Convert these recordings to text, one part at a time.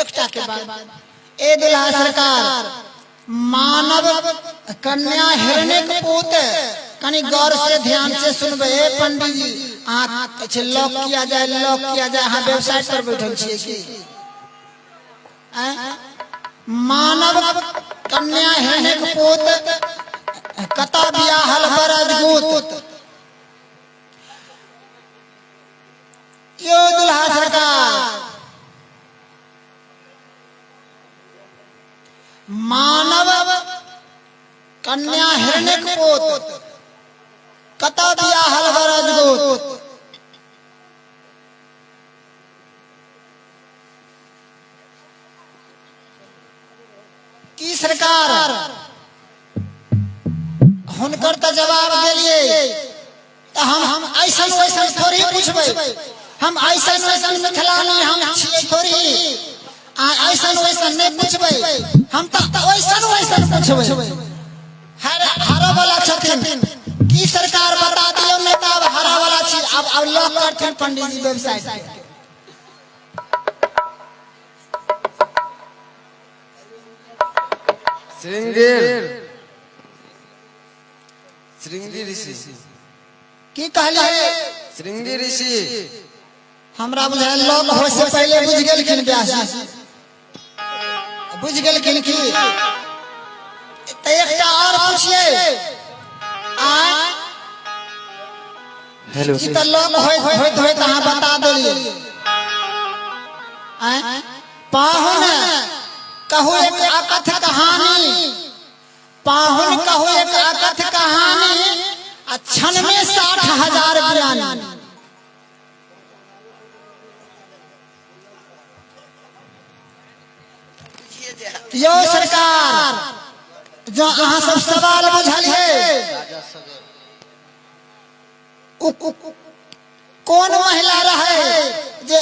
एकटा के बाद ए दुल्हा सरकार मानव कन्या हिरण्य पूत कनी गौर से ध्यान से सुनबे पंडित जी आंख लॉक किया जाए हाँ वेबसाइट पर बैठल छिए की मानव कन्या हिरण्य पूत कता बियाहल बरजगूत यो दुल्हा सरकार मानव कन्या हिरण्यकपूत कता बियाहल बरजगूत की सरकार हुनकर तो जवाब दिलिए तो हम ऐसा वैसा थोड़ी पूछबे हम ऐसा वैसा मिथिलानी हम छिए थोड़ी ऐसा वैसा नहीं पूछबे हम तो वैसा पूछबे हरा वाला छथिन की सरकार बता दियो नहीं तो अब हरा वाला छी अब लॉक करथिन पंडित जी वेबसाइट पे श्रृंगी ऋषि की कहलिए श्रृंगी ऋषि हमरा बुझाय लॉक हो से पहले बुझ गेलखिन व्यास बुझ गेलखिन की तो एकटा और पूछिए हेलो की तो लॉक होइत अहाँ बता देलिए पाहुन कहू एक अकथ कहानी पाहुन कहू एक अकथ कहानी आ क्षण में 60,000 बयानी यो सरकार जो अहाँ सब सवाल बुझलिए कौन महिला रहे जे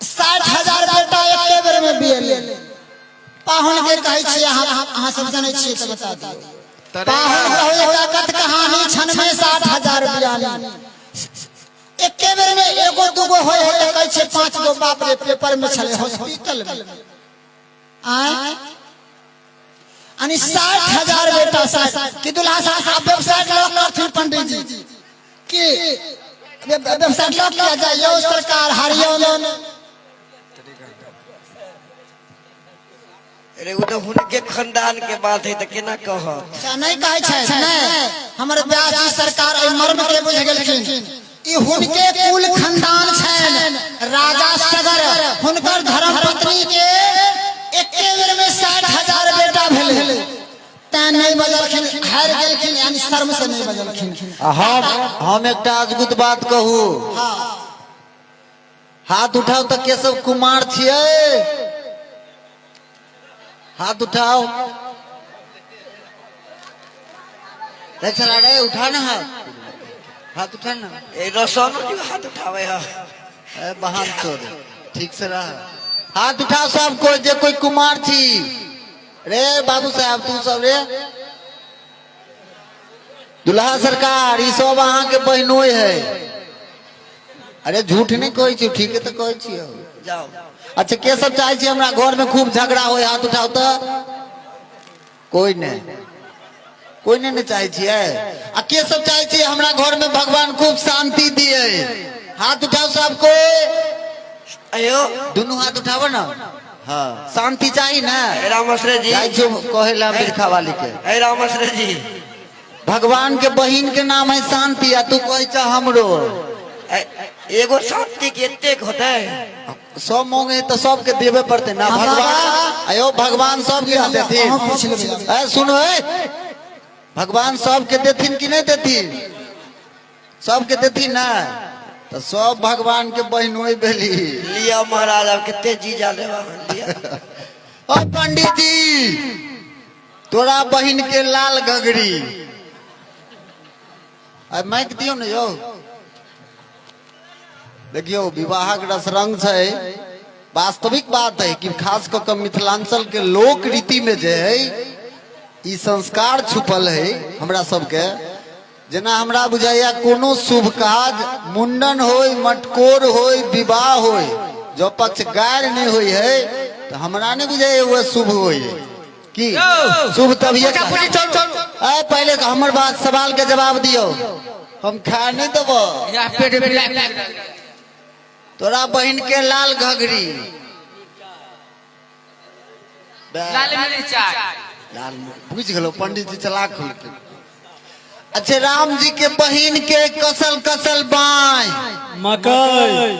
60,000 बेटा एके बेर में बियल पाहुन के कहै छी अहाँ सब जानै छियै त बता दियौ पाहुन कहू एक कथ कहानी क्षण में 60,000 बयानी एके बेर में एगो दूगो होय है त कहै छै 5 गो बाप रे पेपर में छले हॉस्पिटल में यानी 60,000 बेटा 60 कि दुल्हा साहब वेबसाइट लॉक करथिन पंडित जी कि वेबसाइट लॉक किया जाए यो सरकार हरियाणा अरे वो तो उनके खानदान के बात है तो केना कह नहीं कहै छै नहीं हमर ब्याज सरकार ए मर्म के बुझ गेलखिन ई हुनके कुल खानदान छैन राजा सगर हुनकर धर्म पत्नी के एके बेर में 60,000 बेटा भेले ता नहीं बजलखिन हार गेलखिन यानी शर्म से नहीं बजलखिन हम एक अद्भुत बात कहू हाथ उठाओ तो केशव कुमार छिए हाथ उठाओ रे उठा ना हाथ उठा ना ए रसन जो हाथ उठावे है बहान चोर ठीक से रहा हाथ उठाओ सब कोई जे कोई कुमार छी रे बाबू साहब तू सब रे दुल्हा सरकार ई सब अहाँ के बहनोई है अरे झूठ नहीं कहै छी ठीक है तो कहै छी जाओ अच्छा के सब चाहे छी हमरा घर में खूब झगड़ा होय हाथ उठाओ तो कोई नहीं चाहे छी आ के सब चाहे छी हमरा घर में भगवान खूब शांति दिए हाथ उठाओ सब कोई अयो दोनों हाथ उठाओ ना हाँ शांति चाहिए ना रामश्री जी जो कहेला बिरखा वाली के रामश्री जी भगवान के बहिन के नाम है शांति आ तू कहे छ हमरो एगो शांति के एतेक होते सब मांगे तो सबके देवे पड़ते ना भगवान अयो भगवान सबके देथिन सुनो भगवान सबके देथिन कि नहीं देथिन सबके देथिन ना तो सब भगवान के बहनोई भेली लिया महाराज अब कितने जीजा लेवा लिया ओ पंडित जी तोरा बहन के लाल गगरी अब मैं दियो ना यो देखियो विवाहक रसरंग है वास्तविक बात है कि खास कर मिथिलांचल के लोक रीति में जे है ई संस्कार छुपल है हमरा सबके जना हमरा बुझाइया कोनो शुभ काज मुंडन होय मटकोर होय विवाह होय जो पक्ष गायर नहीं हुई है तो हमरा नहीं बुझे वो शुभ हुई है कि शुभ तभी पहले तो हमर बात सवाल के जवाब दियो हम खा नहीं देबो तोरा बहन के लाल घघरी लाल बुझ गलो पंडित जी चलाक हो के अच्छा राम जी के बहन के कसल कसल बाई मकई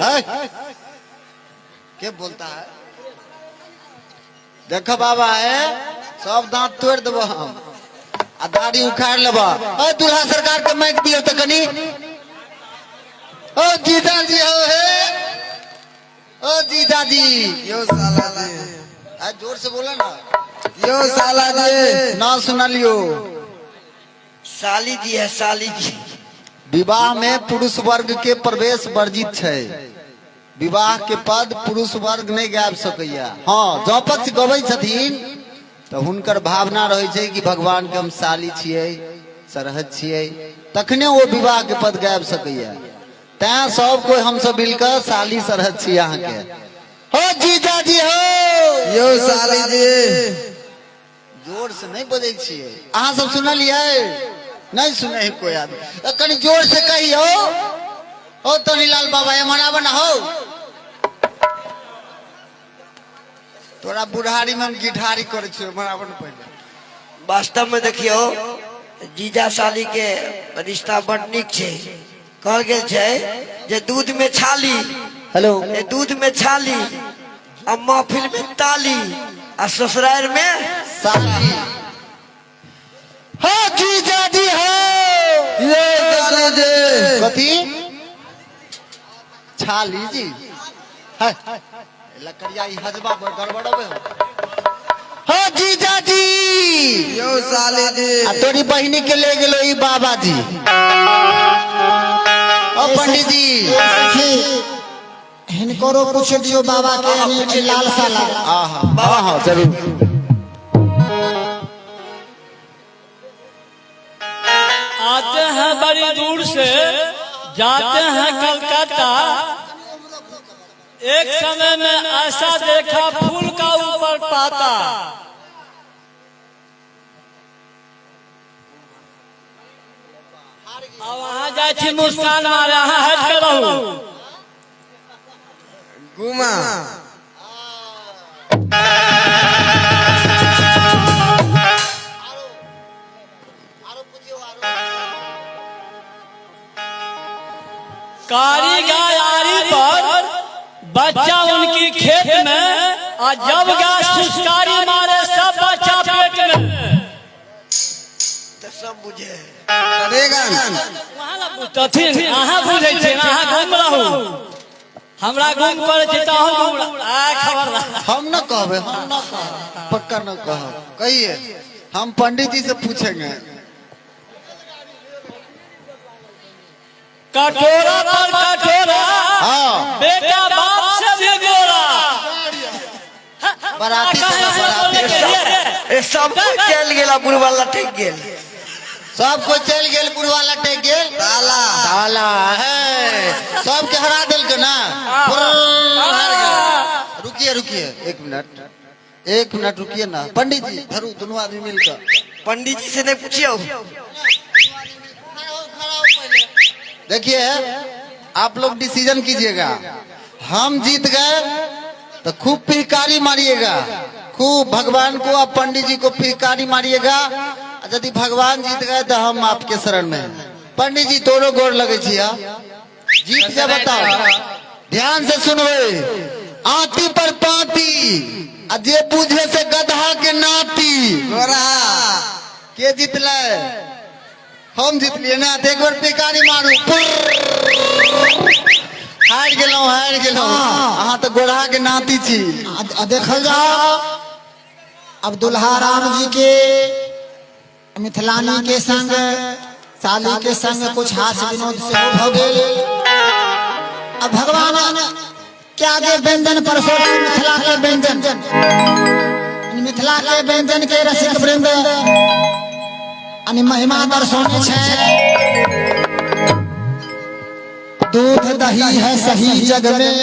क्या बोलता है देखो बाबा है सब दांत तोड़ देबो हम आ दाढ़ी उखाड़ लेबो दूल्हा सरकार के माइक दियो तो कनी ओ जीजा जी हो है ओ जीजा जी यो साला जी जोर से बोला ना यो साला जी ना सुना लियो साली जी है साली जी विवाह में पुरुष वर्ग के प्रवेश वर्जित है विवाह के पद पुरुष वर्ग नहीं गाबि सकैया हाँ जो पक्ष गबै छथिन तो हुनकर भावना रहे छै कि भगवान के हम साली छियै सरहद छियै तखने वो विवाह के पद गाबि सकैया तैं सब कोई हम सब मिलकर साली सरहद छी अहाँ के हो जीजा जी हो यो साली जी जोर से नहीं बजै छियै अहाँ सब सुनलियै नहीं सुने कोई आदमी कनी जोर से कहियो ओ तोनीलाल बाबा ये मनाबो ना हो तोरा बुढ़ारी में हम गिठारी करे छियै मनाबो ना पहले वास्तव में देखियो जीजा साली के रिश्ता बड़ नीक छै कहल गेल छै जे दूध में छाली हेलो दूध में छाली आ महफिल में ताली आ ससुराल में साली हो जीजा जी हो ये साली जी कथी छाली जी है लकड़िया ई हजबा गड़बड़बे हो जीजा जी यो साली जी आ तोरी बहिनी के ले गेलो ई बाबा जी ओ पंडित जी हिनकरो पूछ दियो बाबा के लाल साला हाँ जरूर आते हैं बड़ी दूर से जाते हैं कलकत्ता एक समय में ऐसा देखा फूल का ऊपर पाता अब वहाँ जाए थी मुस्कान मारे यहाँ हट के रहूं घुमा कारीगरी पर बच्चा उनकी खेत में और जब गया सुस्कारी मारे सब बच्चा पेट में तो सब बुझे तथिन अहाँ बुझे छे ना अहाँ घूम रहू हमरा घूम पड़े छै त हम घूम खबर हम न कहबे हम न कहब पक्का न कहब कहिए हम पंडित जी से पूछेंगे कटोरा पर कटोरा हाँ बेटा बाप से भी गोरा बराती ए सब कोई चल गेला बुढ़वा लटक गेल सब कोई चल गेल बुढ़वा लटक गेल ताला ताला है सबके हरा दिल के ना रुकिए रुकिए एक मिनट रुकिए ना पंडित जी धरू दोनों आदमी मिलकर पंडित जी से नहीं पूछियो देखिए आप लोग डिसीजन कीजिएगा हम जीत गए तो खूब फिरकारी मारिएगा खूब भगवान को आप पंडित जी को फिरकारी मारिएगा यदि भगवान जीत गए तो हम आपके शरण में पंडित जी दोनों गोर लगे जीत जा बताओ ध्यान से सुनवे आती पर पाती अजे पूछे से गधा के नाती गोरा के जीतले हम जीतलिए ना एक बार पिकारी मारू हार गेलौं अहाँ तो गोढ़ा के नाती छी देखल जाओ अब दुल्हा राम जी के मिथिलानी के संग साली के संग कुछ हास्य विनोद से हो गेल अब भगवान क्या के व्यंजन पर मिथिला के व्यंजन मिथिला के व्यंजन के रसिक वृंद महिमा दर्शने दूध दही है सही जग में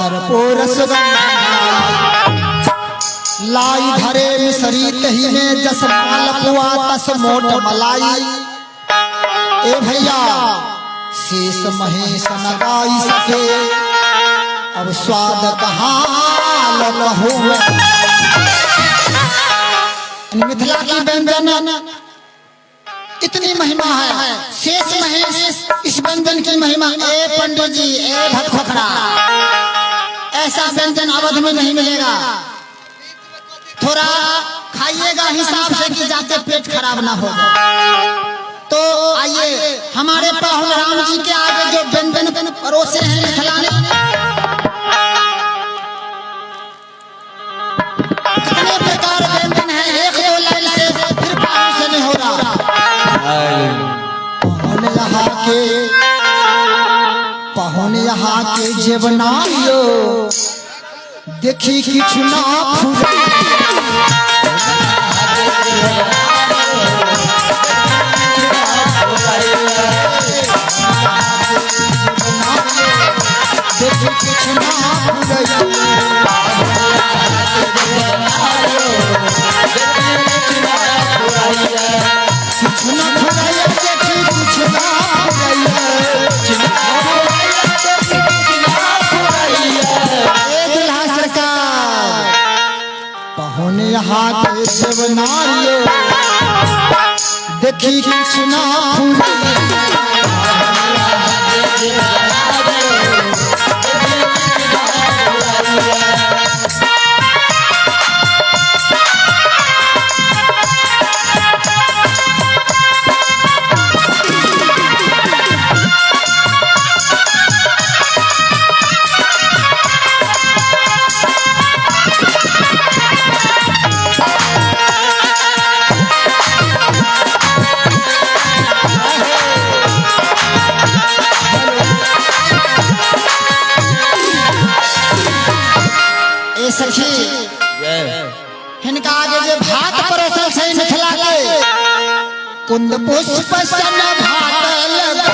कर्पूर लाई धरे मिसरी तही में जस माल पुआ तस मोट मलाई। ए भैया शेष महेश न गाई सके अब स्वाद कहाँ कहूँ मिथिला की व्यंजन इतनी महिमा है। शेष महेश इस व्यंजन की महिमा। ए पंडित जी, ए भटखोखड़ा, ऐसा व्यंजन अवध में नहीं मिलेगा। थोड़ा खाइएगा हिसाब से कि जाके पेट खराब ना हो। तो आइए हमारे पाहुन राम जी के आगे जो व्यंजन परोसे हैं मिथिला ने, कितने प्रकार व्यंजन है, एक दो लाइन से फिर पाहुन से नहीं हो रहा। पाहुन यहाँ के जेवनाइयो देखी किछु ना फूले। देखी किछु ना यहाँ के सेवनारियो देखी किछु ना हिनका आगे जो भात परोसल छै मिथिला के कुंद पुष्प सन भात लगा।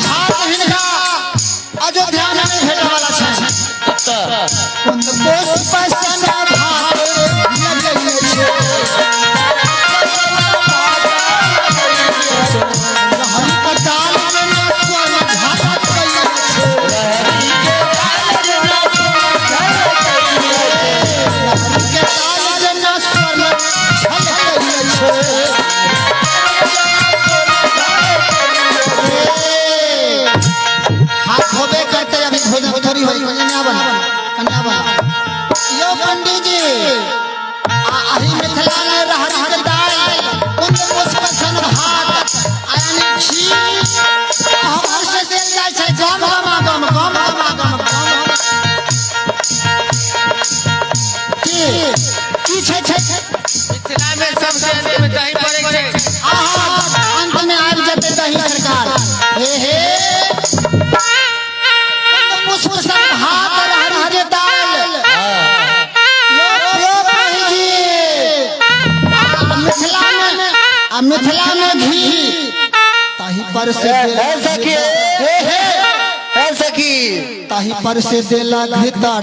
भात हिनका अयोध्या में भेटे वाला छै। कुंद पुष्प सन भात लगे छै। पंडित जी अही मिथिला में रहरी के दाल कुंद पुष्प सन भात यानी घी हमर से देल जाय छै। गम गम गम गम गम गम की छै मिथिला में सबसे अंत में दही पड़े छै। अंत में आबि जते दही सरकार। हे हे पुष्प सन भात रहरी के दाल मिथिला में घी ताही पर से ताही पर से देला घिता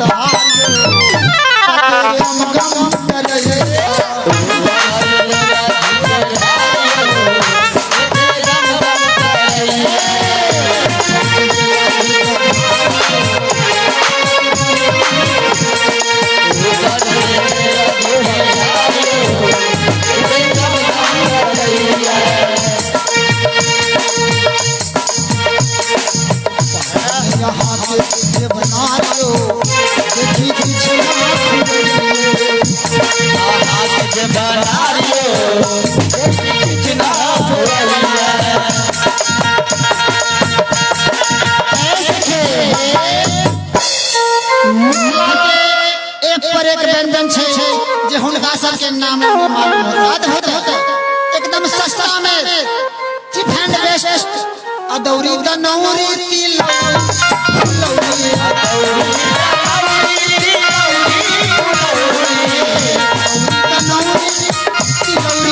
नाम एकदम सस्ता में चीप एंड बेस्ट अदौरी दनौरी तिलौरी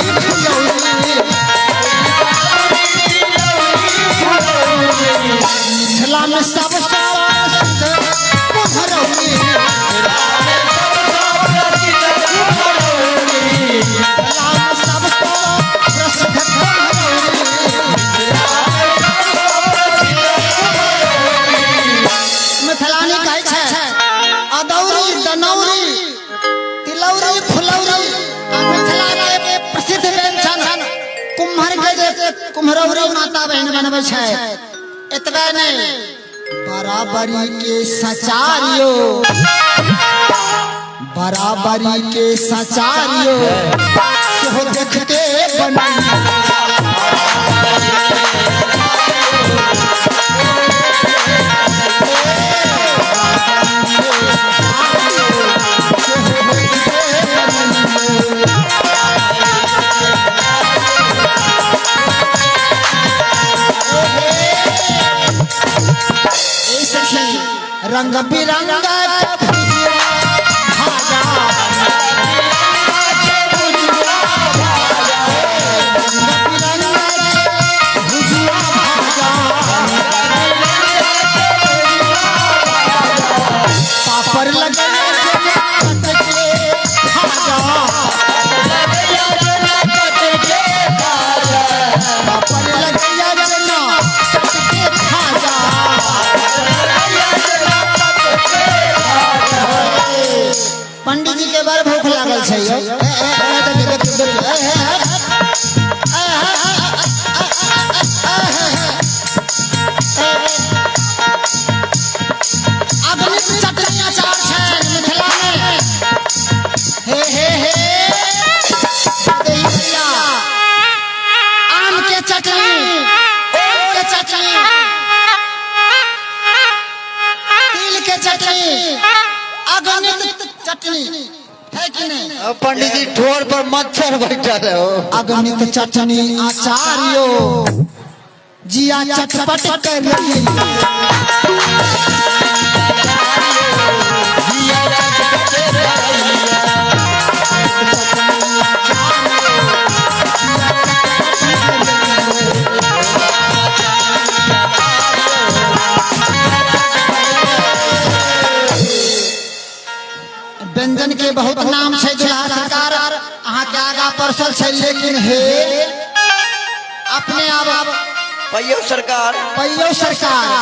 कुम्हरौरी माता बहन बनबै छै। एतबे नहीं, बराबरी के सचारियो, बराबरी के सचारियो सेहो देखते बनैया। रंग बिरंगा पापड़ लगे पंडित जी के बार भूख लागल छै। अगणित चटनी अचार छै मिथिला में। हे हे हे भैया, आम के चटनी, ओल के चटनी, तिल के चटनी, अगणित चटनी है कि नहीं? पंडित जी ठोर पर मच्छर बैठल है। अगणित चटनी आचार्यो जिया चटपट कर रही। व्यंजन के बहुत नाम छै दुल्हा सरकार, अहाँ के आगा परसल छै, लेकिन हे अपने आप पइयो सरकार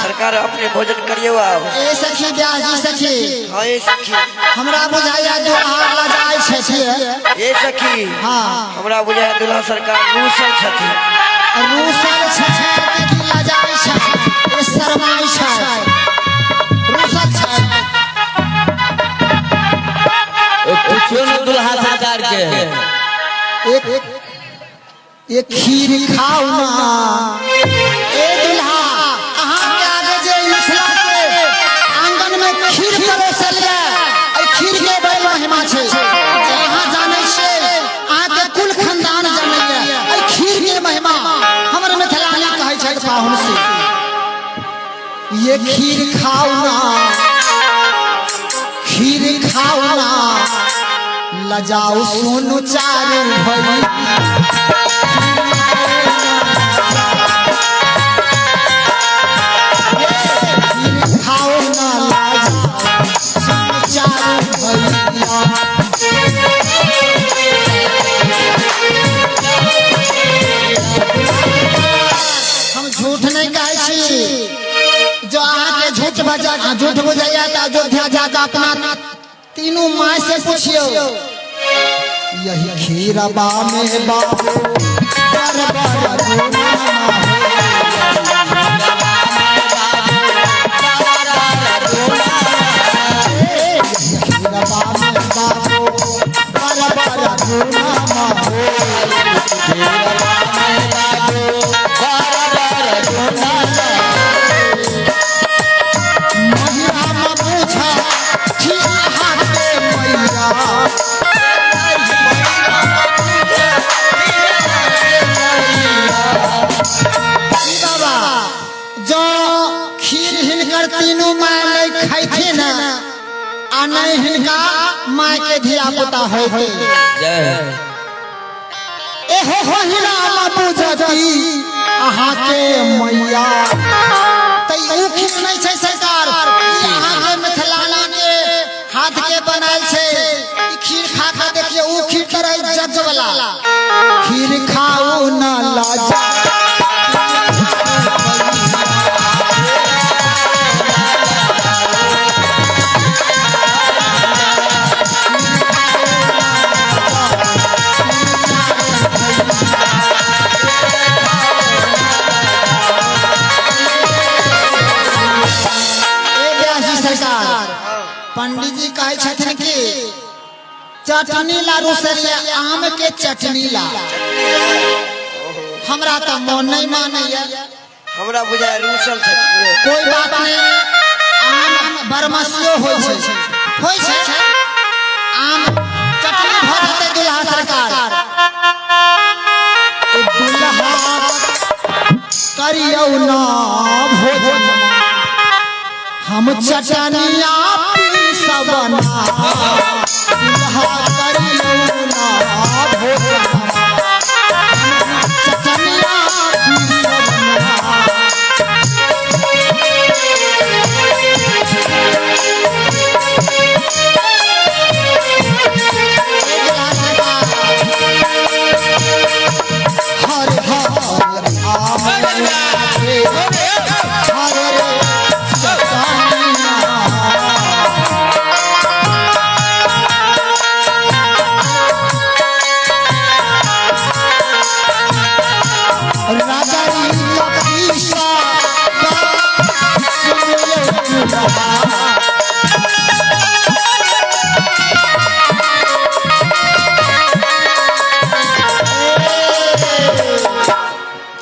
सरकार अपने भोजन करियो आप। ए सखी ब्याह जी सखी, हाँ ये सखी, हमरा बुझाया दुल्हा लजाय छै। ये सखी हाँ, हमरा बुझाय दुल्हा सरकार रूसल छथि। रूसल छै कि लजाय छै, ए शरमाई छै, रूसल छै। दुल्हा सरकार के एक खीर खाओ ना ए दुल्हा, अहाँ के आगे जे मिथिला के आंगन में खीर परोसल है, ए खीर के बड़ी महिमा छै। अहाँ जानै छियै, अहाँ के कुल खानदान जानै है, ए खीर के महिमा हमर मिथिलानी कहै छै पाहुन से। ये खीर खाओ ना, खीर खाओ ना, लजाओ सोनू चारू भई। खाओ ना लजाओ सोनू चारू भैया। हम झूठ नहीं कहै छी, जो अहाँ के झूठ बुझाइया तो अयोध्या जाकर अपना तीनों माँ से पूछियो। यही खीरबा में बाबू तीनों माय नहीं खाइथे ना, आ नहीं हिनका माय के धिया पुता होते। एहो हो हिराम बुझती अहाँ के मैया, तै ऊ खीर नहीं छै सरकार, अहाँ के मिथिलाना के हाथ के बनाल छै। खीर खा खा देखिए, ऊ खीर तरह जग वाला खीर खाओ ना लाजा। चटनी ला रुसले आम के चटनी ला हमरा तो मन नहीं मानैया हमरा बुझाय रूसल छै कोई बात नहीं आम बरमसियो होय छै आम चटनी भर देते दुल्हा सरकार दुल्हा करियो ना भोजन हम चटनिया पीसबना दुल्हा करियो ना भोजन चटनिया पीसबना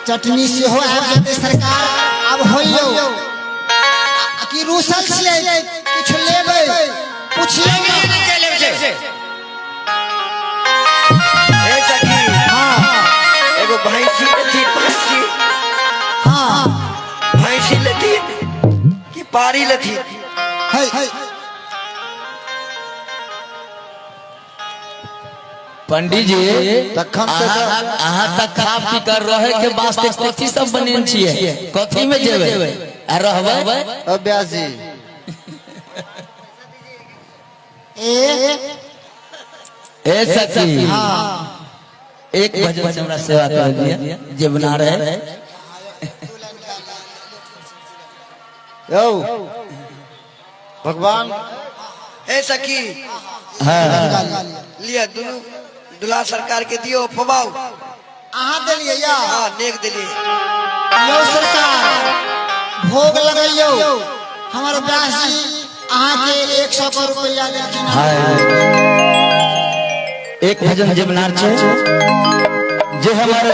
चटनी से हो सरकार अब होइयो कि रूसल छियै कुछ लेबै पूछिए ए सखी हां एगो भैंसी लेती भैंसी हां भैंसी लेती कि पारी लेती है पंडित जी तखन से अहाँ तक खा पी कर रहे के वास्ते कथी सब बनेन छिए कथी में जेबै आ रहबै अभ्यास जी ए सखी एक भजन से हमरा सेवा कर दिया जे बना रहे यो भगवान ए सखी हां लिया दुनु दुल्हा सरकार के दियो फबाऊ अहाँ देलिए या हां नेक देलिए यो सरकार भोग लगैयो हमर व्यास जी अहाँ के 100 रुपया देथिन एक भजन जे बनार छै जे हमर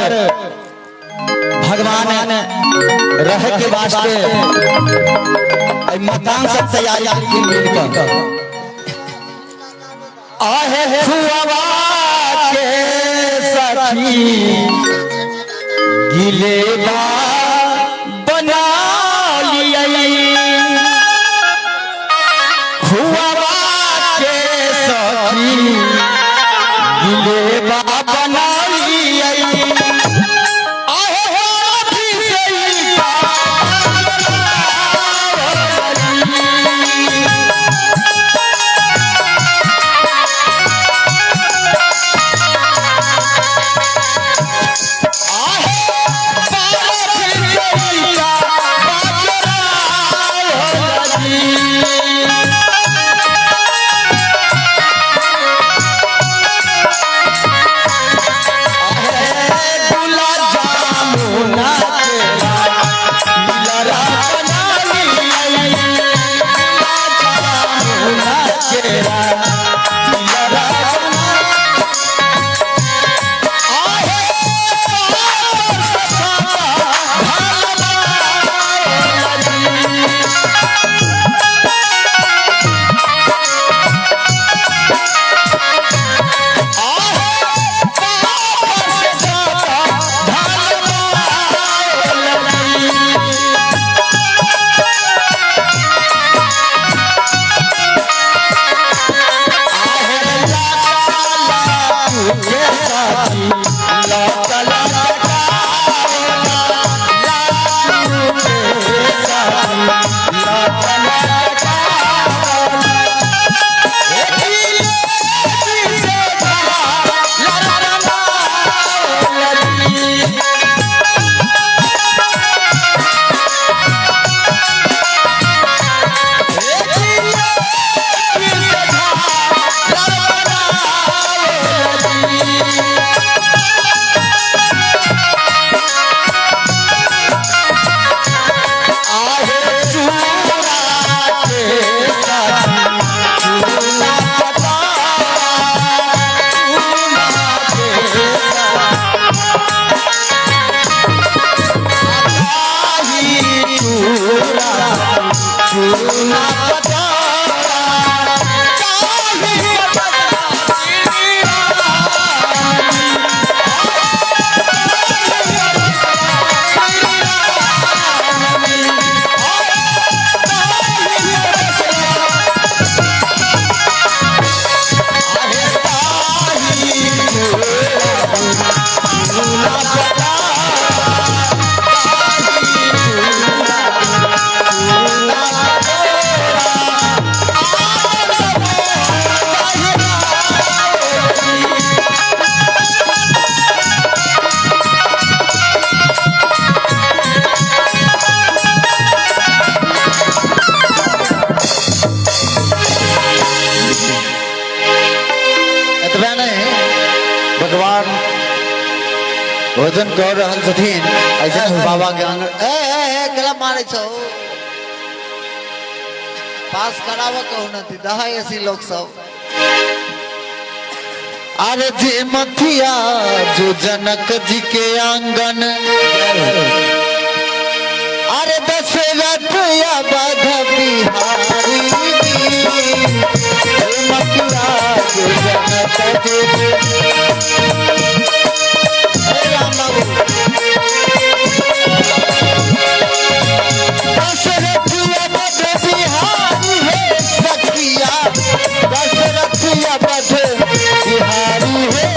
भगवान रहे के वास्ते मकान सब तैयारी के मिलकर आहे खुआवा के सखी गिलेबा बना लिया खुआवा के सखी गिलेबा बना लिया आहे हाथी से भोजन कर रहल छथिन ऐसे बाबा के अंग ए गला मारे छौ पास करावा कहू न ती दहा ऐसी लोग सब अरे जे मथिया जो जनक जी के आंगन अरे दशरथ या बध बिहारी मथिया जो जनक जी दशरथ या बध बिहारी है सखिया दशरथ या बध बिहारी है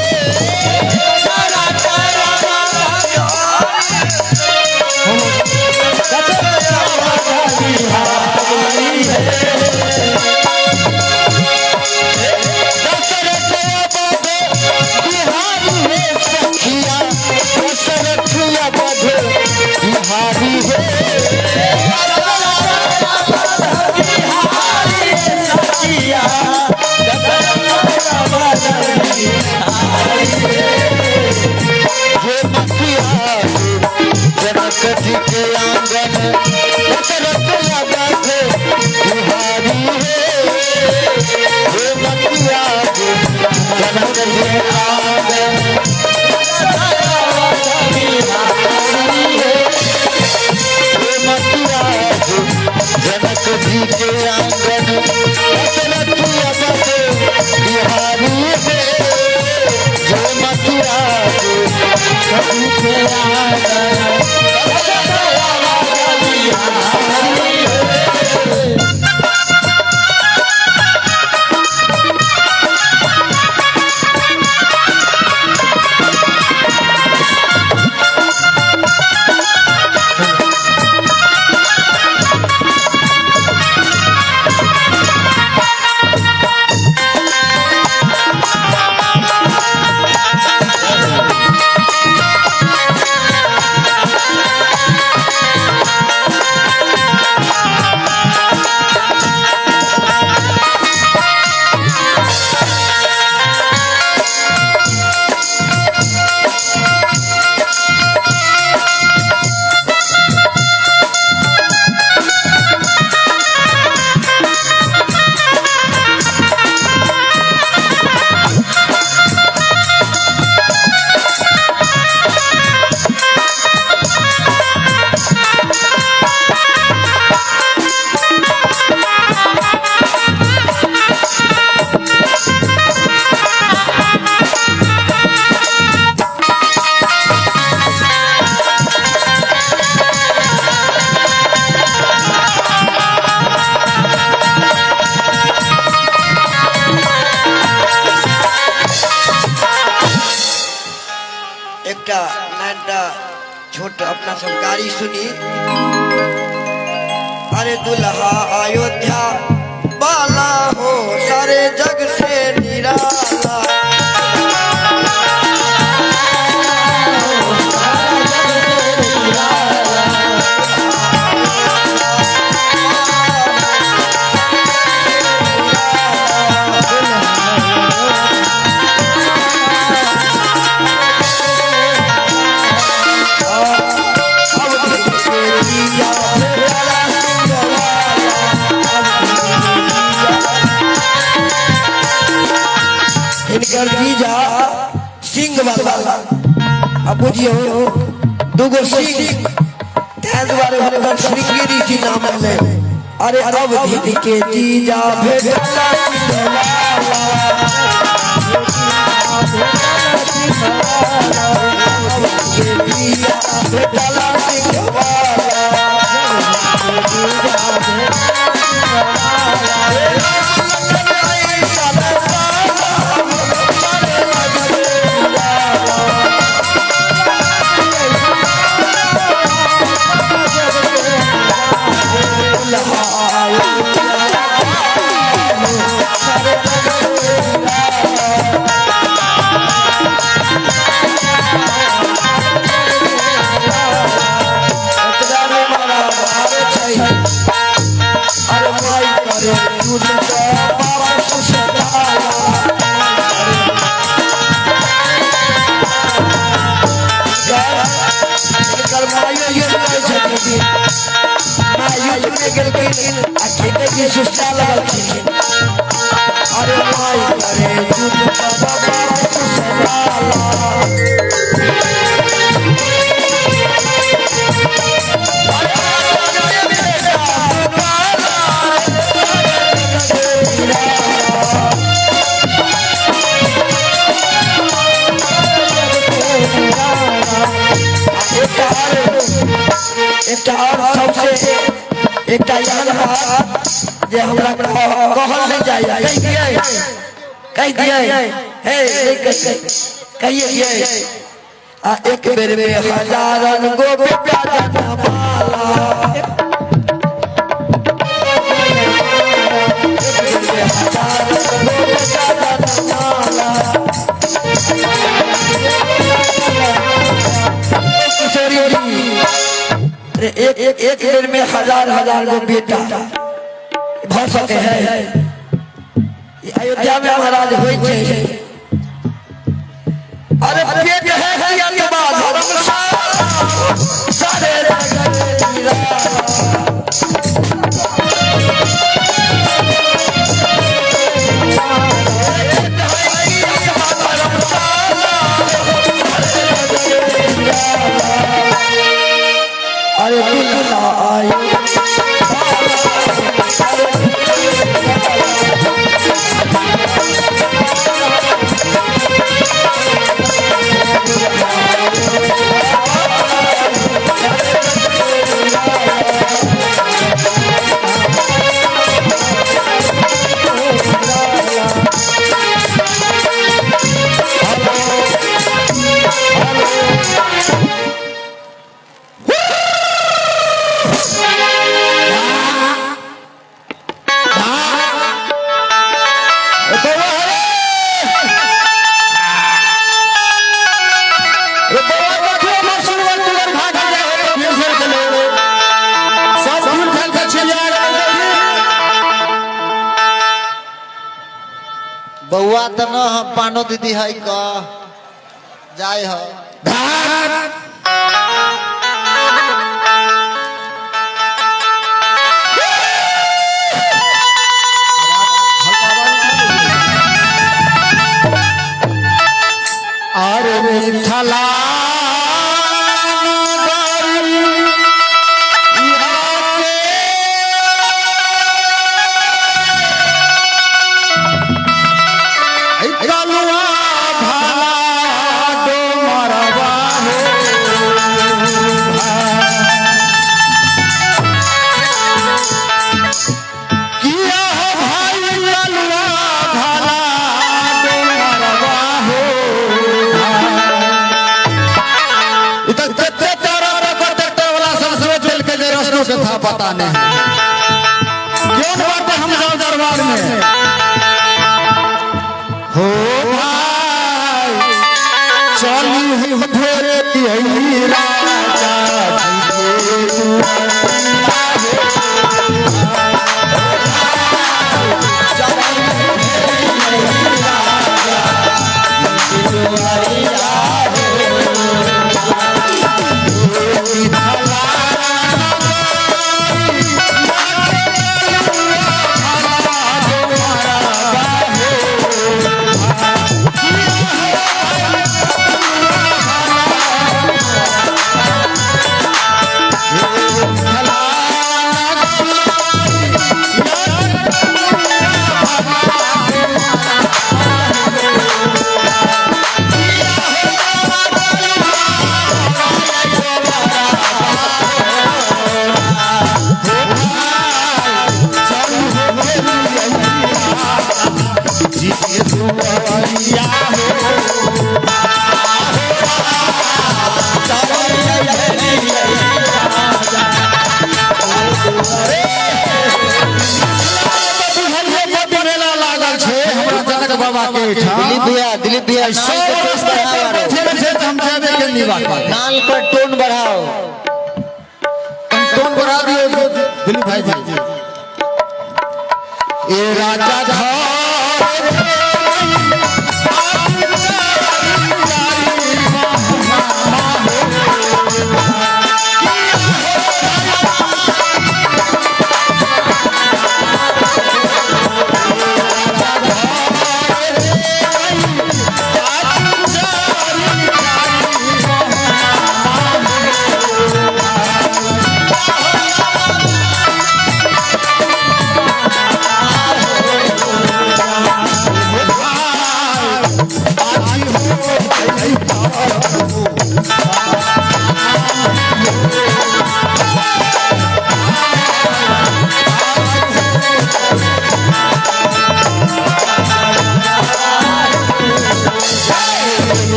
जनक जी के आंगन दशरथ या बध बिहारी हे मतिया जनक जी के आंगन हे मतिया जनक जी के आंगन दशरथ या बध बिहारी हे मतिया के आंगन छोट अपना सरकारी सुनी अरे दुल्हा अयोध्या बाला हो सारे जग से निराला जीजा सिंह वाला अब बुझियो दुगो सिंह तेज बारे भगवान श्रीगिरी जी नाम ले अरे अब दीदी के जीजा भेटला में गेलखिन आ खेते की सुस्ता लगलखिन अरे माई करे दूध बाबा सुसलाला एकटा और सबसे एकटा याद बात जे हमरा कहल नहीं जाय कह दिए हे कहिए आ एक बेर में हजारन गो बेटा जनमाला एक बेर में हजार गो बेटा भर सके है अयोध्या में महाराज होई छे अरे पेट है किया के बाद सारे अरे दुल्हा आई बउआ तो न पानो दीदी है का जाए हो अरे मिथला था पता नहीं क्यों बात हम जाओ दरबार में हो भाई चली भेरे राजा दिलीप भैया नाल पर टोन बढ़ाओ टोन बढ़ा दियो दिलीप भाई जी ए राजा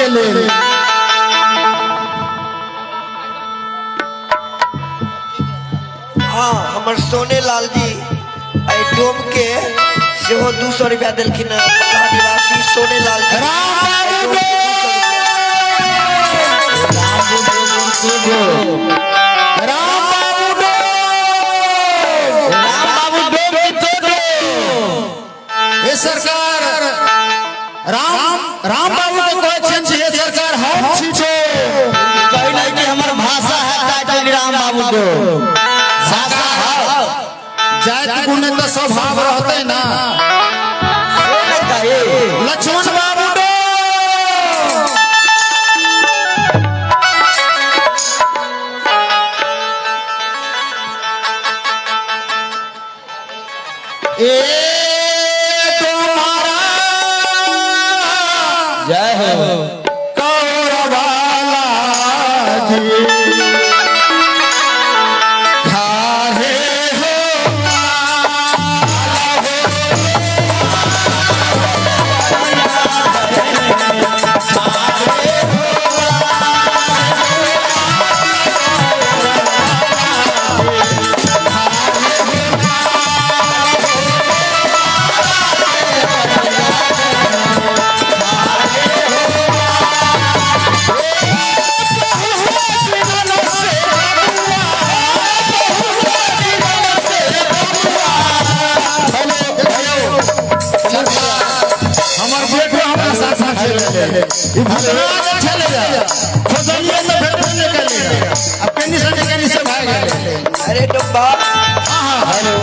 के लिए हाँ हमर सोने लाल जी आई डोम के सेहो 200 रुपया दिलखिन आदिवासी सोने लाल जी सरकार राम बाबू को क्वेश्चन चाहिए सरकार हम छीछो कहीं नहीं कि हमार भाषा है टाइटल राम बाबू को भाषा है जाति गुण तो स्वभाव रहते ना लक्ष्मण बाबू डो जय हो कौरवाला जी खारे हो हमर बेटो हमरा साथ में खेले चले जा खोजलिए में फिर बोलने के लिए अब केनी से भाग गए अरे डब्बा हेलो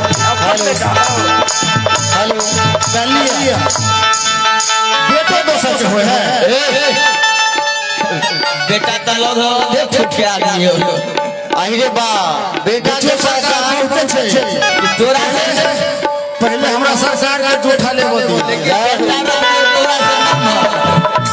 चलिए बेटो दोसर के होए है बेटा तो लोग देख छुटे आदमी हो अरे बा बेटा के सरकार उठे छे तोरा से पहले हमरा सरकार के जोठा लेबो दी बेटा तोरा से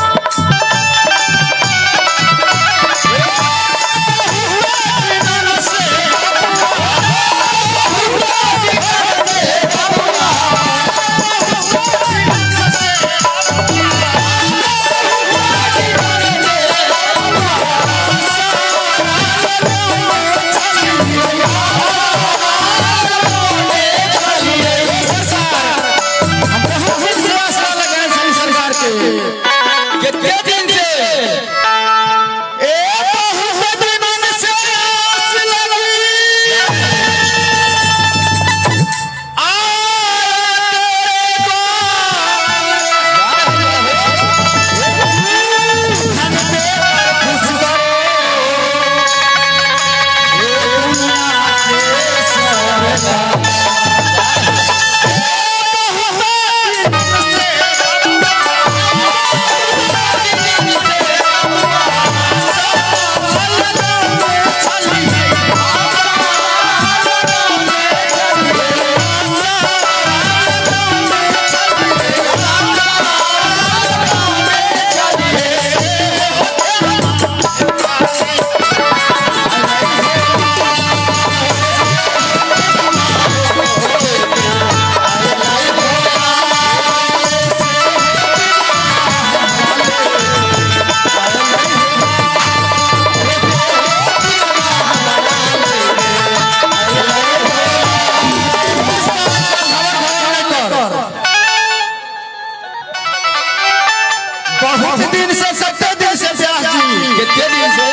बहुत दिन से 70 दिन से व्यास जी कितने दिन से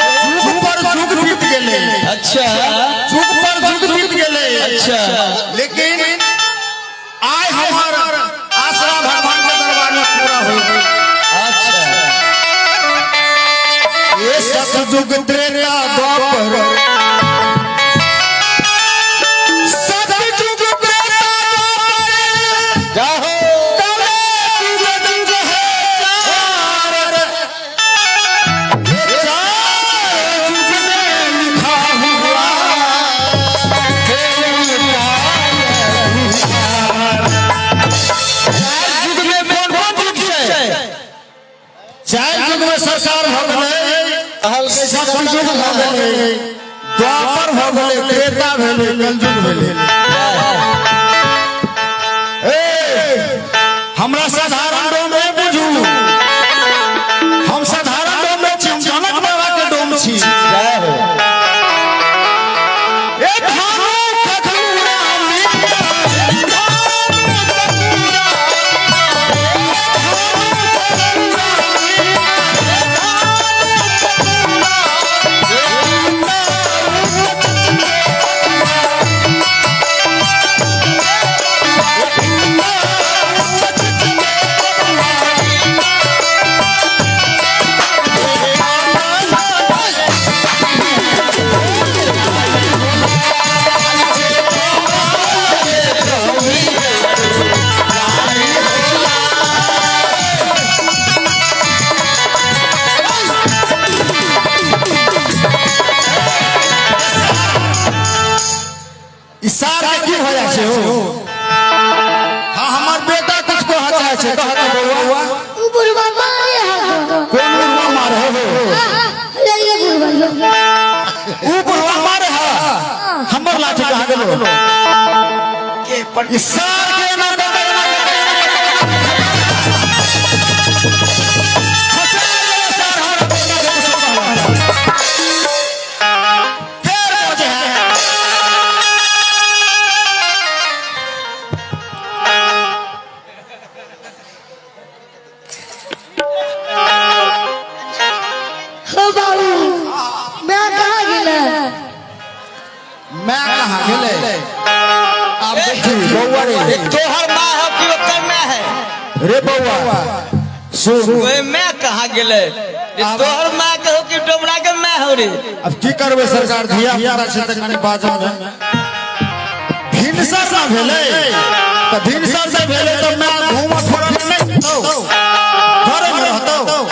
जुग पर जुग बीत गेले अच्छा जुग पर जुग बीत गेले अच्छा लेकिन आय हमार आसरा भगवान के दरबार में पूरा हो गई अच्छा ये सतयुग त्रेता द्वापर सतयुग त्रेता द्वापर जाओ चार युग में सरकार हो गए सतयुग हो गए द्वापर हो गए त्रेता भेले कलयुग भेले हमरा साधारण में बुझू हम साधारण इशार के की हो जाए हो हां हमार बेटा कुछ को हचा है कहत बउआ बुढ़वा मारे हा कौन बुढ़वा मारे हो ले बुढ़वा ऊ बुढ़वा मारे हा हमर लाठी कहा गेलो के पर इशार के ना हो बाबू मैं कहाँ गेला मैं कहां गेले आप देखी बउआ रे तोहर माँ है कि ओकर मैं है रे बउआ सुन ओए मैं कहाँ गेले तोहर माँ कहो कि डोमरा के मैं हो रे अब की करबे सरकार धिया पुता से तक नहीं बाजम है भिनसर ना भेले तो भिनसर से भेले तो मैं घूम फोड़ नहीं तो घर में रहतो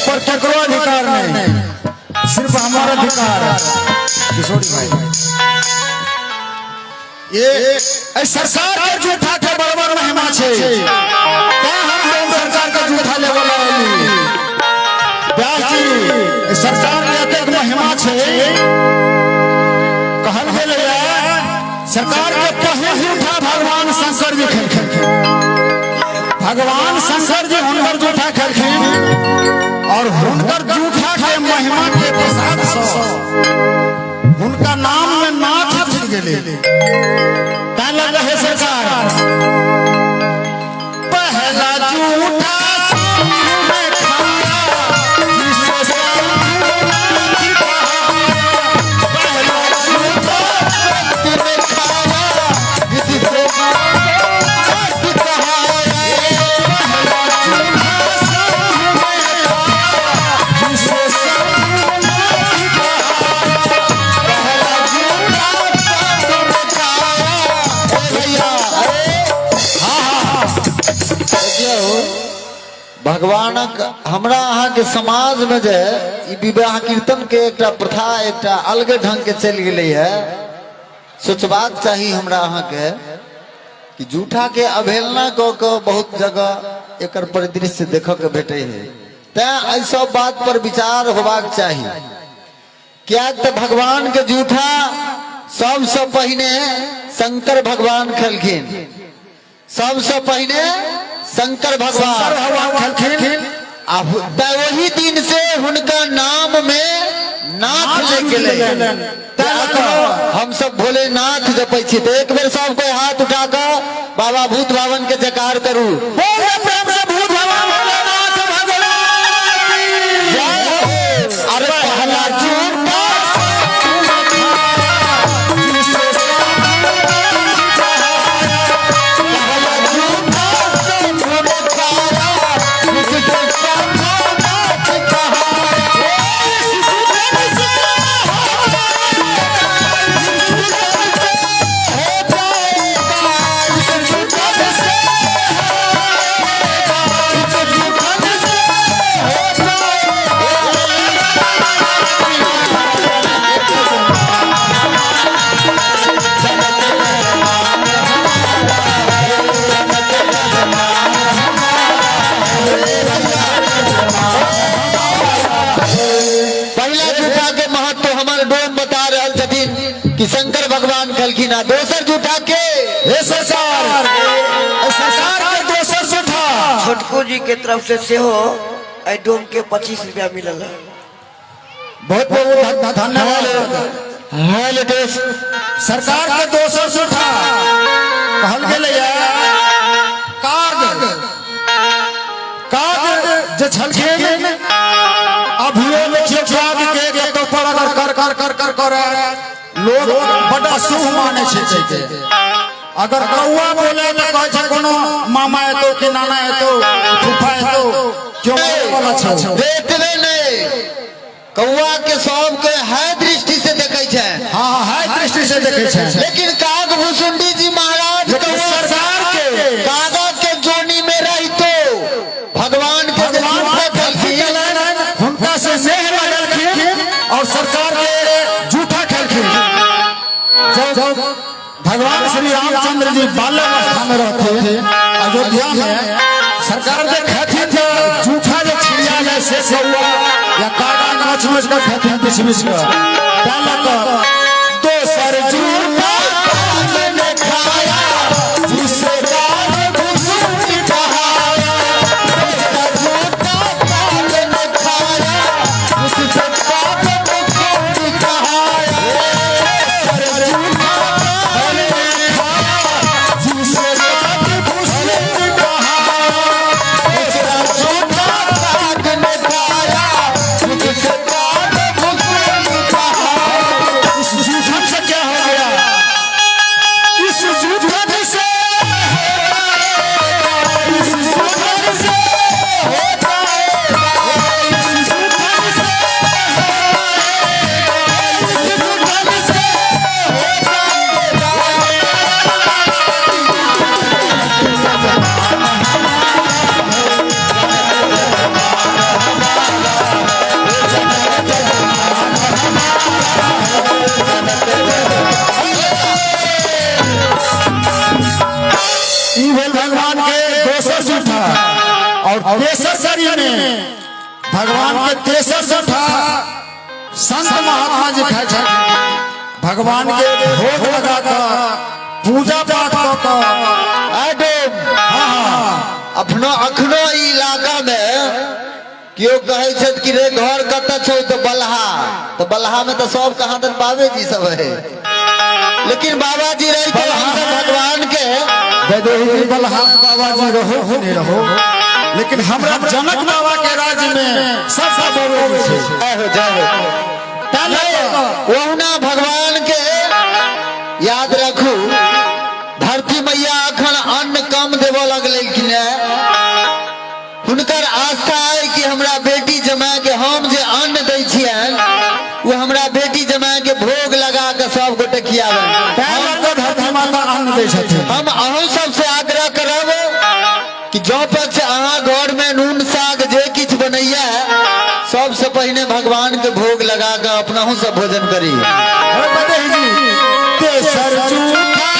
पर केकरो अधिकार नहीं सिर्फ हमारा अधिकार है किशोरी भाई ये सरकार के झूठा के बराबर महिमा छे क्या हम सरकार का झूठा लेवल वाली ब्यास जी सरकार के एक महिमा छे कहल गेल सरकार के पहले झूठा भगवान शंकर जी खेलखिन भगवान शंकर जी हुनकर झूठा खेलखिन और हुनकर जूठा के महिमा के प्रसाद से उनका नाम में नाथ जुड़ गेले क्या लग है सरकार पहला जूठा में खाया जिससे पहला जूठा में खाया जिससे भगवानक हमरा अहाँ के समाज में जे ई विवाह कीर्तन के एकटा प्रथा एकटा अलग ढंग के चल गेलै है सोचबाक चाही हमरा अहाँ के कि झूठा के अवहेलना क के बहुत जगह एकर परिदृश्य देखऽ के भेटे है तैं एहि सब बात पर विचार होबाक चाही क्या तो भगवान के झूठा सबसे पहिने शंकर भगवान खेलखिन सबसे पहिने शंकर भगवान खेलखिन वही दिन से उनका नाम में नाथ लग गेलै हम सब भोलेनाथ जपै छी तो एक बेर सब कोई हाथ उठा कर बाबा भूत भावन के जयकार करू अरे पहला झूठा डोम बता रहे छथिन कि शंकर भगवान खलखिन दोसर जूठा के हे सरकार के दोसर जूठा छोटको जी के तरफ से हो डोम के 25 रुपया मिलल है। बहुत बहुत धन्यवाद। सरकार के दोसर जूठा कहल गेलैया काग जे छलखिन अभियो देखियो काग के कतौ पर अगर कर लोग बड़ा शुभ माने छै। अगर कौआ बोले तो कहे छै कोनो मामा एतो कि नाना एतो फूफा एतो क्यों बोला छै देखले नहीं कौआ के सब के है दृष्टि से देखे छै। हां है दृष्टि से देखे छै। लेकिन काग भुसुंडी जी महाराज सरकार के कागा के जोनी में रही तो भगवान के उनका से स्नेह लगलखिन और सरकार के झूठा खेलखिन। जब भगवान श्री रामचंद्र जी बाल्यावस्था में रहते अयोध्या में सरकार के कहती थे झूठा जो छिड़िया जाए से कौआ या कागा नाच नाच कर कहते हैं किसमिस का दोसर झूठा मैंने खाया जिसे काग भुसुंडी कहाया दोसर झूठा मैंने खाया जिसे काग भुसुंडी कहाया दोसर झूठा मैंने खाया जिसे काग भुसुंडी कहाया दोसर झूठा मैंने खाया जिसे काग भुसुंडी कहाया। इस झूठ से क्या हो गया? इस झूठ से इस झूठ से होता है इस झूठ से इस झूठ से होता भगवान के दोसर जूठा और तेसर सरी में भगवान के तेसर जूठा संत महात्मा जी खाए छे। भगवान के भोग लगा कर पूजा पाठ कर अपनो अखनो इलाका में क्यों कहे छत कि रे घर कत छो तो बलहा में तो सब कहाँ तक बाबे जी सब है। लेकिन बाबा जी रही तो भगवान के बलहा बाबा जी रहो नहीं रहो लेकिन हमरा जनक बाबा के राज्य में सब वहुना भगवान के याद रखू धरती मैया अखन अन्न कम देव लगलखिन हुनकर आस्था है कि हमरा बेटी जमा के हम जे अन्न दै छियन वो हमरा बेटी जमा के भोग लगा के सब गोटे खियावे धरती माता अन्न दै छथिन। हम अहूँ सबसे आग्रह करब कि जो पक्ष अहाँ घर में नून साग जे किछ बनैया सबसे पहले भगवान के भोग लगा के अपनाहू सब भोजन करी। तेसर जूठा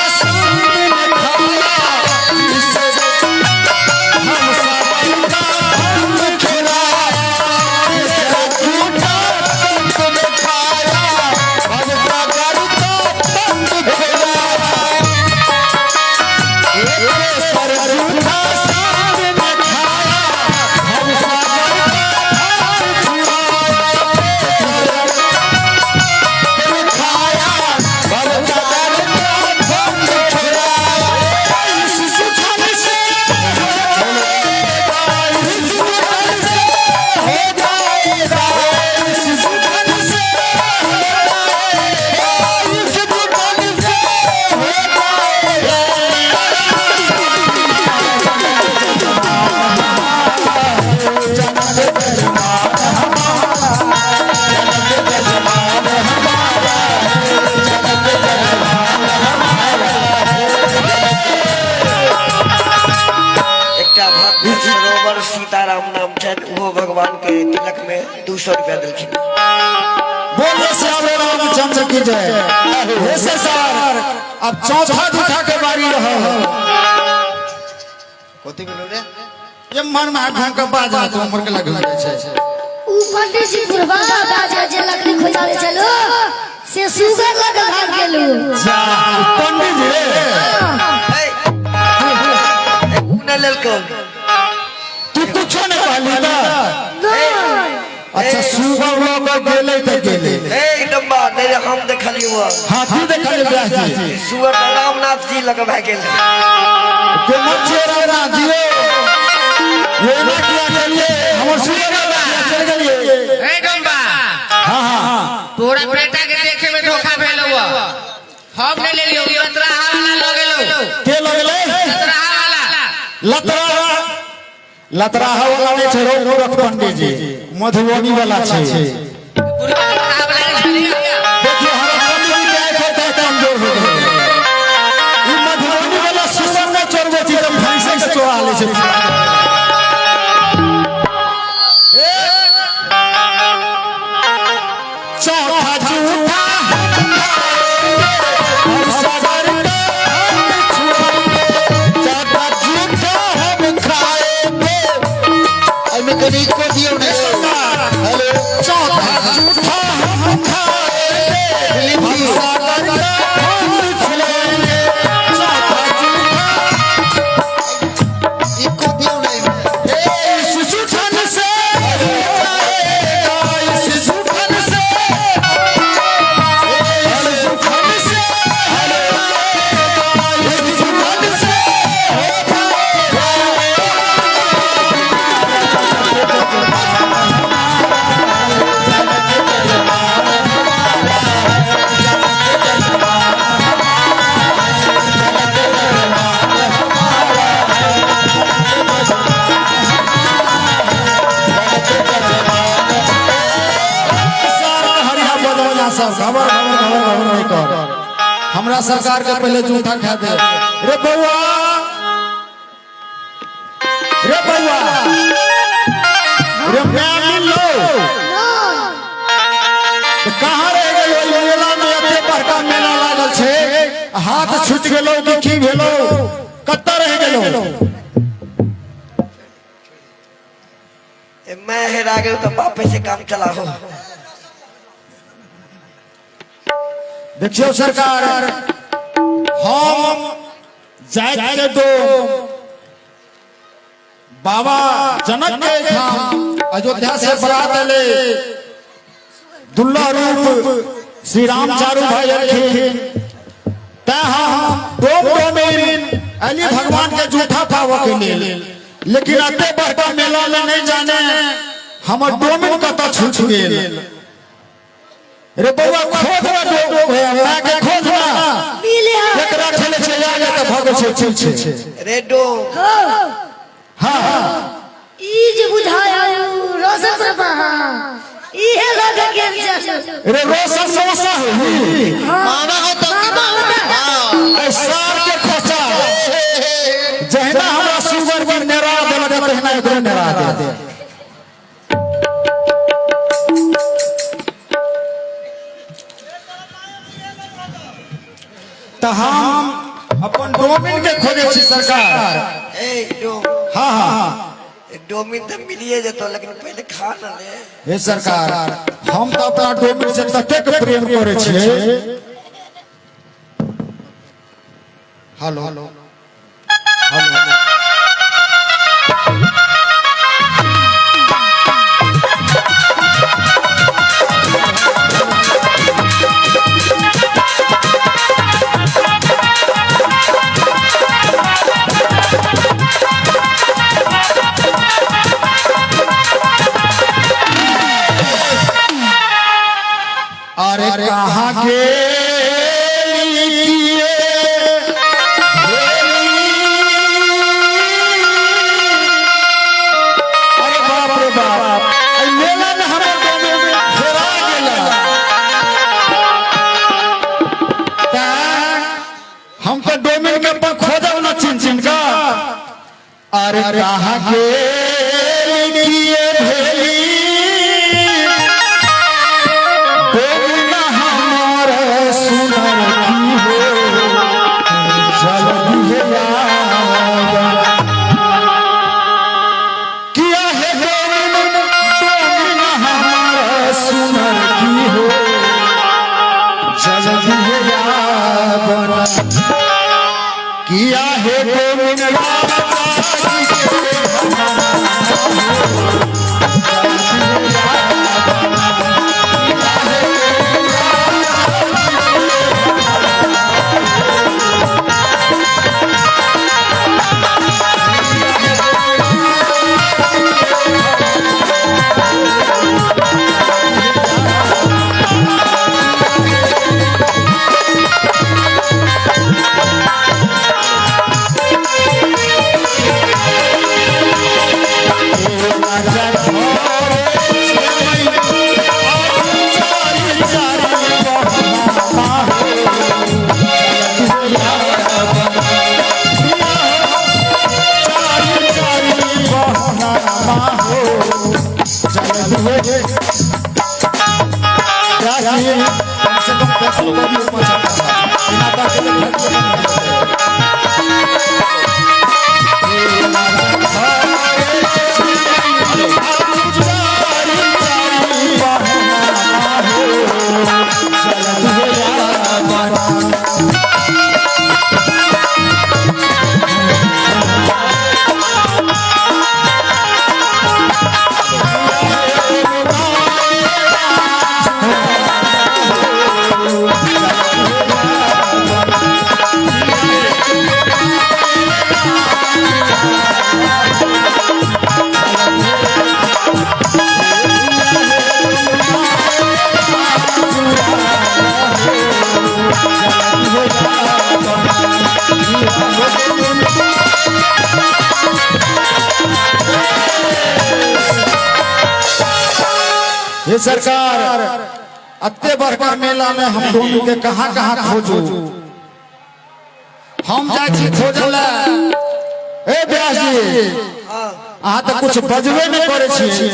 सीताराम नाम छन वो भगवान के तिलक में 200 रुपया दिलखिन। बोले श्याम रामचंद्र की जय। हे सरकार अब चौथा जूठा के बारी रहा होती बोलो रे ये मन में घूम के बाज ना तो उम्र के लगे छै ऊ पंडित जी बुढ़वा बाजा जे लकड़ी खोजाले चलो से सुगर लगा भाग गेलू जा पंडित जी उन्हें ललको तू कुछ न कहली ना नहीं अच्छा सुगर लोग गेले त गेले ए डम्बा नहीं हम देखली हुआ हाथी देखले ब्याह जी सुअर रामनाथ जी लग भाग गेल के मचेरा राजियो ये ना किया करिए हमर सुगर चल गेलिए ए डम्बा हां तोरा बेटा के देखे में धोखा भेल हुआ हम ले लेलियो लतराहा वाला लगेलो के लगले लतराहा वाला लतराहा वाला नहीं छोड़ो मूर्ख पंडित जी मधुबनी वाला छे पूरी लतराहा वाला नहीं देखिए हमारा पंडित जी क्या कहता है कमजोर हो गए ई मधुबनी वाला सुसन में चोरबो छी त भैंसे के चोरा ले छे चौथा झूठा हम सगर चौथा झूठा हम खाएंगे में कनी को दियो ने हेलो चौथा झूठा हम खाएंगे हम सगर हम छुएंगे चौथा झूठा इको दियो ने इस सुठन से इस सुठन से इस सुठन से इस सुठन से खबर नहीं कर हमरा सरकार के पहले जूठा खा दे रे बउआ रे मैं मिल लो कहाँ रह गए मेला में एते बड़का मेला लागल छे हाथ छूट गेलो कि की भेलो कत्ता रह गेलो मैं हेरा गयो तो बापे से काम चला हो देखियो सरकार हम जाए के दो बाबा जनक के धाम अयोध्या से बरात ले दुल्ला रूप श्री राम चारू भाई रखिन हम डोमिन अली भगवान के जूठा पाव के लेल लेकिन अते बड़का मेला में नहीं जाने हमर डोमिन कत छूट गेल रे बउआ खोज ना के खोज ना मिले एकरा खेले छै आगे त भगे छै रेडो हां ई जे बुझाया रोशन प्रभा इहे लगे गेल जा रे रोशन समस्या होई माना हो तो ए सार के खोचा जहना हमरा सुगर पर नेरा देला तहना एकरो नेरा दे त हम अपन डोमिन के खोजे छी सरकार ए डो हां डोमिन तो मिलिए जतो लेकिन पहले खा न ले हे सरकार हम तो अपना डोमिन से ततेक प्रेम करे छिए हेलो हेलो अरे कहाँ के अरे बाप रे बाप मेला में हमें हेरा गेला हम तो डोमिन के पर खोजब न चिन का अरे कहाँ के लिए भेली किया है डोमिन किया है गोविंद ये सरकार अत्ते बड़का मेला में हम दोनों के कहाँ कहाँ खोजू हम जाए खोजल ए व्यास जी अहाँ तो कुछ बजबे नहीं करे छी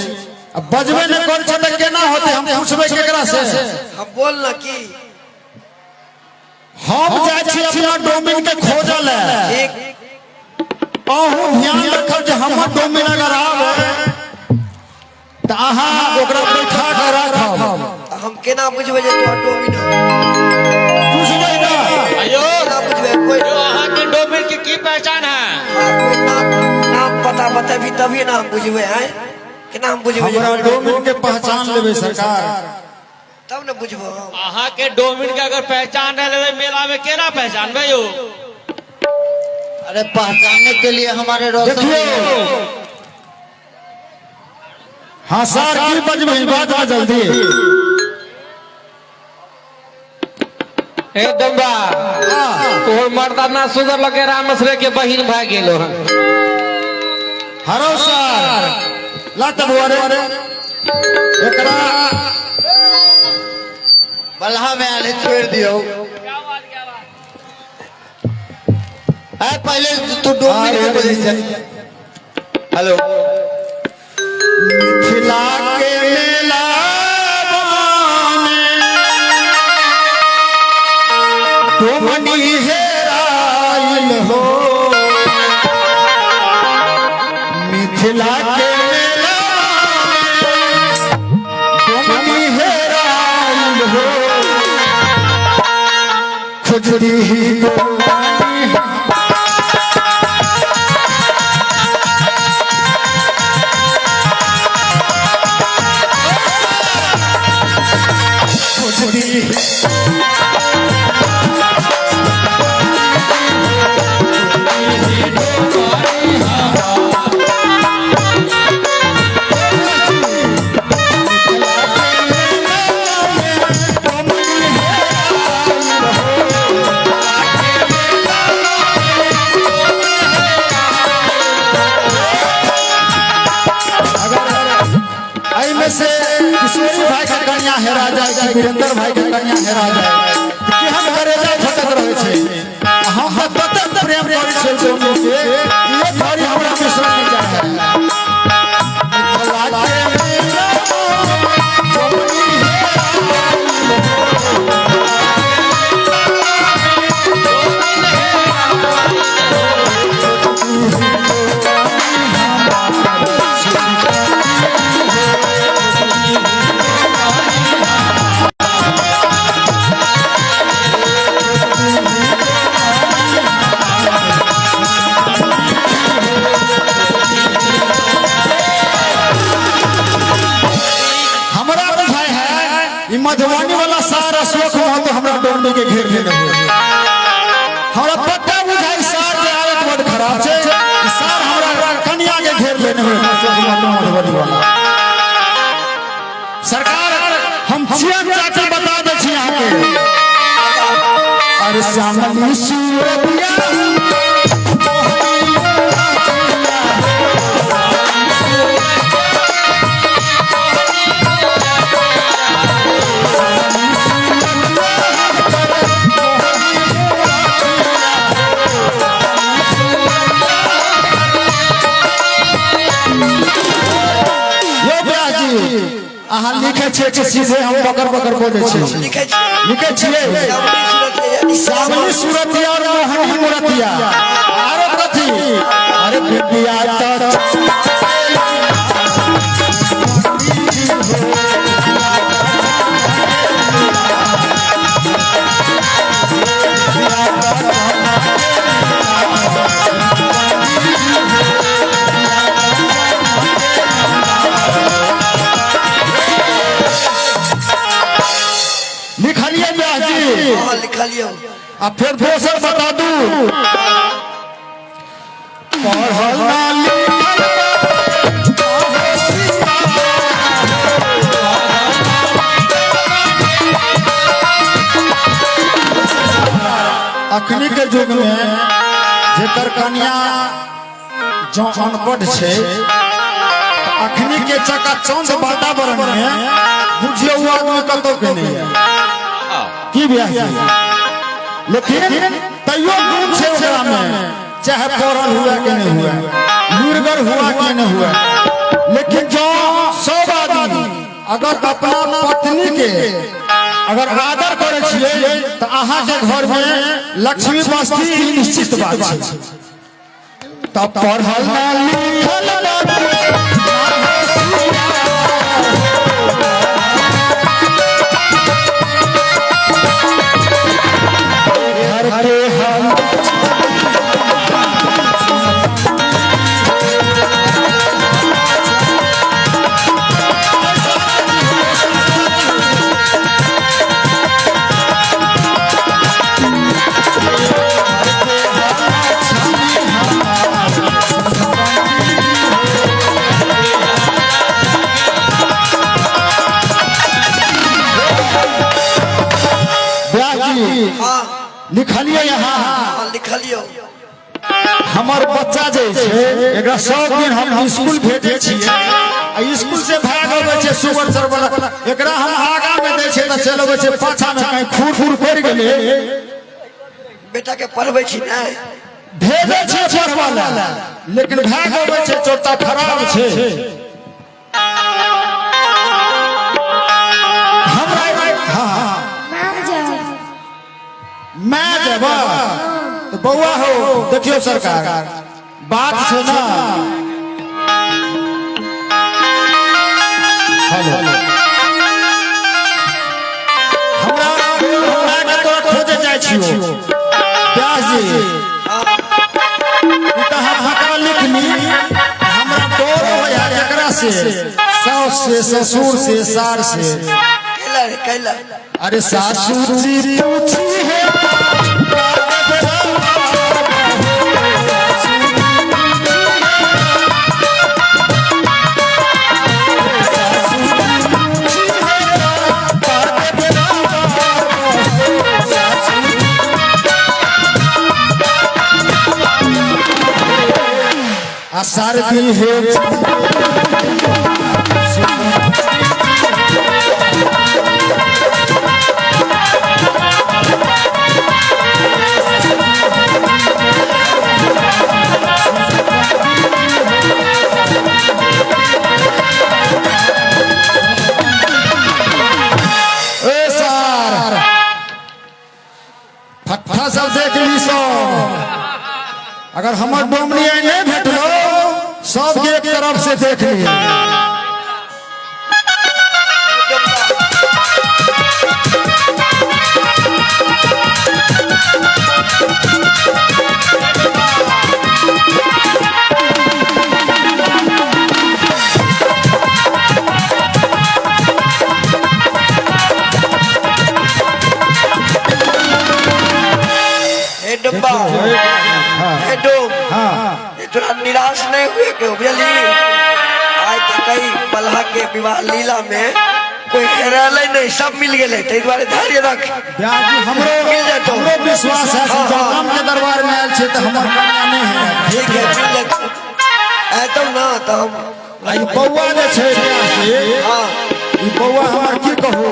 अब बजबे नहीं करे छ त केना होते हम पूछबे केकरा से हम बोल न की हम जाए छी अपना डोमिन के खोजल ठीक अहू ध्यान रखब जे हमर डोमिन अगर आवे त अहाँ ओकरा बैठा के राखब हम केना बुझबे जे तोहर डोमिन पूछबै ना अयो केना बुझबे कोई जो अहाँ के डोमिन की पहचान है कोई नाम पता बताबी तभी ना हम बुझबे हैं केना हम बुझबे जे हमरा तोहर डोमिन के पहचान लेबे सरकार तब न बुझबो हम अहाँ के डोमिन के अगर पहचान रहे मेला में केना पहचानबे यो अरे पहचानने के लिए हमारे रोशन देखियो हाँ सर की बजबै बात में जल्दी हे डंबा तोहर मर्दाना सुगर लगे रामसरे के बहिन भाग गेलो हन हरो सर लत बुआरे एकरा बल्हा में आने छोड़ दियो पहले तू डोमिन के पोजीशन हेलो मिथिला के मेला डोमनी हेराइल हो मिथिला के मेला डोमनी हेराइल हो खुजरी से किशोरी भाई का कन्या हेरा जाए कि वीरेंद्र भाई का कन्या हेरा जाए कि हम घरे जाए फटक रहे छे हम तत प्रेम करै छे दोनों के ये थोड़ी हमरा विश्वास नहीं जाए मिथिला के मेला डोमनी डोमनी के घेर लेने हुए हमरा पक्का बुझाई सार के आदत बड़ खराब छे सार हमरा कन्या के घेर लेने हुए मधुबनी वाला सरकार हम चियन चाची बता दे छी यहाँ के अरे श्यामली सूरतिया अहाँ लिखे छियै कि सीधे हम बकर बकर बोले छियै लिखे छियै श्यामली सूरतिया और मोहनी मूरतिया आरो कथी अरे बिटिया लिखा लियो अब फिर दोसर बता दू पढ़ल ना लिखल अखनी के युग में जेकर कन्या जो अनपढ़ छे अखनी के चकाचौंध वातावरण में बुझियो वो आदमी कतौ के नहीं है की ब्याह लेकिन तैयो गुण छे ओकरा में चाहे पढ़ल हुआ कि नहीं हुआ निर्गर हुआ कि नहीं हुआ लेकिन जो सब आदमी अगर अपना पत्नी के अगर आदर करे छिए तो अहाँ के घर में लक्ष्मी बस्ती निश्चित बात है तब पढ़ल ना लिखल लिखलिए यहाँ लिखलियो हमार बच्चा जे छे सब दिन हम स्कूल भेजे छिए स्कूल से भाग आवे छे सुबह सर वाला एकरा हम आगा में दे छे त चल आवे छे पाछा में कहीं खूर खूर पड़ गेले बेटा के पढ़बै छी नै भेजे छे पढ़वाला लेकिन भाग आवे छे चोटा खराब छे मैं जब तो बउआ हो देखियो सरकार बात से ना हेलो हमरा के तो खोजे जाय छियो व्यास जी त हम हका लिखनी हमरा डर होया एकरा से सास से ससुर से सार से कैला अरे सासुर जी पूछी है सारथी है फट्टा सब देख ली सब अगर हमार डोमनी नहीं भेटलो सब एक तरफ से देख लिए डब्बा हे डोम इतना निराश नहीं हुए क्यों बुझली आज तक कई बल्हा के विवाह लीला में कोई हेराले नहीं सब मिल गए ते द्वारे धैर्य रख हमरो मिल जातो हमरो विश्वास है कि जब राम के दरबार में आयल छे त हमर कन्या नहीं है ठीक है मिल जातो ऐतो ना तो हम आई बौआ जे छे हां ई बौआ हमर की कहू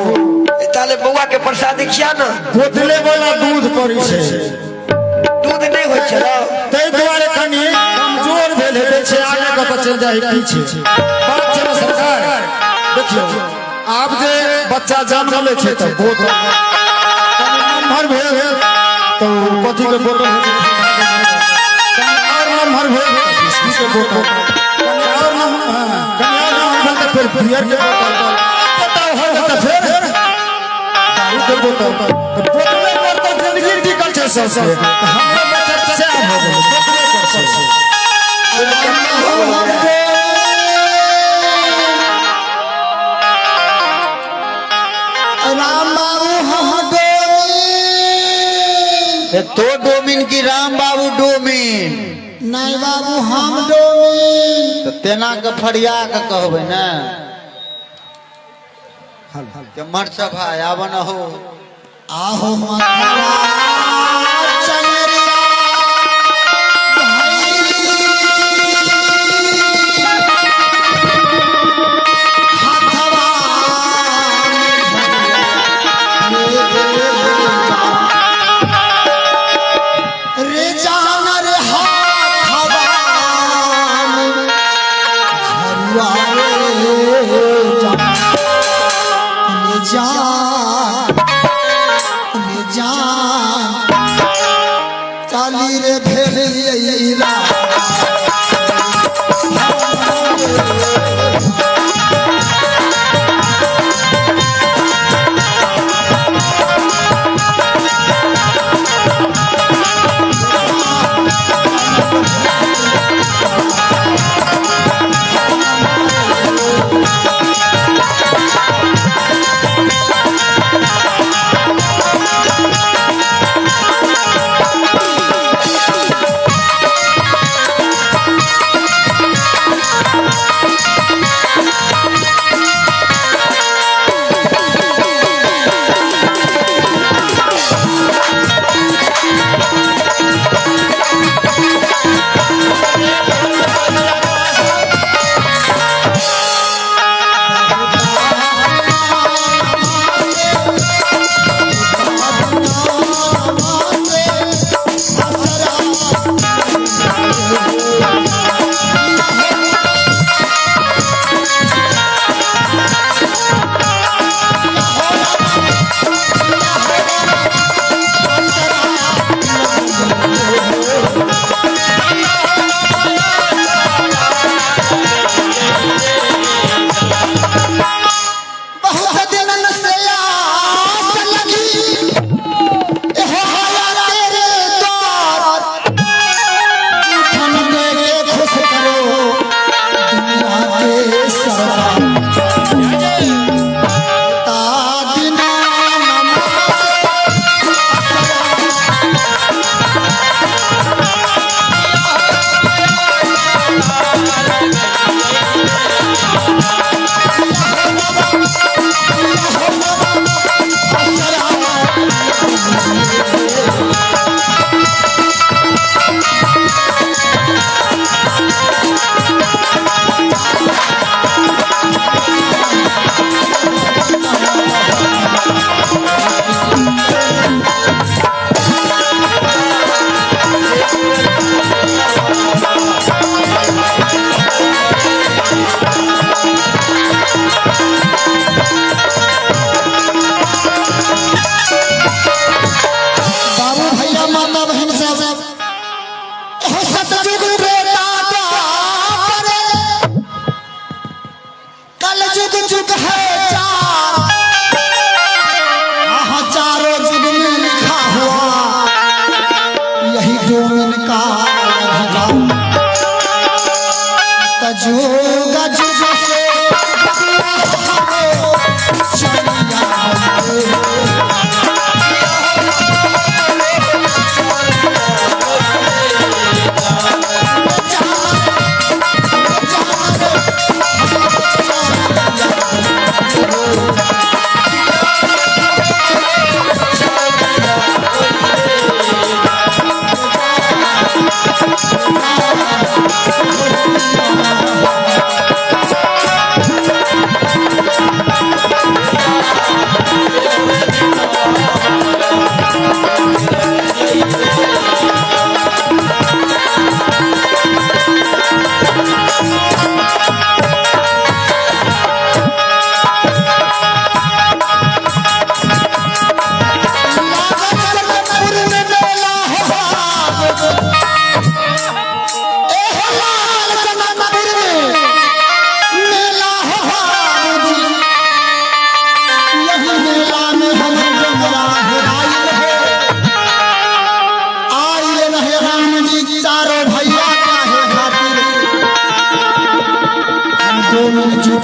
ताले बौआ के प्रसाद खिया ना बोतले वाला दूध पड़ी छे दूध नहीं होय छे तै द्वारे कनी कमजोर भेल हेते छे आगे कत चल जाय पीछे बात छे सरकार देखियो आप जे बच्चा जन्म ले छे त बोतल नंबर भेल तो कथी के बोतल और नंबर भेल बिस्कुट के बोतल और नंबर भेल फिर बियर के बोतल बताओ हो त फिर दारू के बोतल तो बोतले पर तो जिंदगी निकल छे सबसे हमरो बच्चा से हो गए बोतले पर से राम बाबू हम डोमिन तो डोमिन की राम बाबू डोमिन नहीं बाबू हम डोमिन तो तेना के फरिया के कहबे ना के मरचा भाई आवन हो आहो मथुरा चंद्रिया हाथवा रे जान रे हाथवा झरुआ रे जान चाली रे भेलिया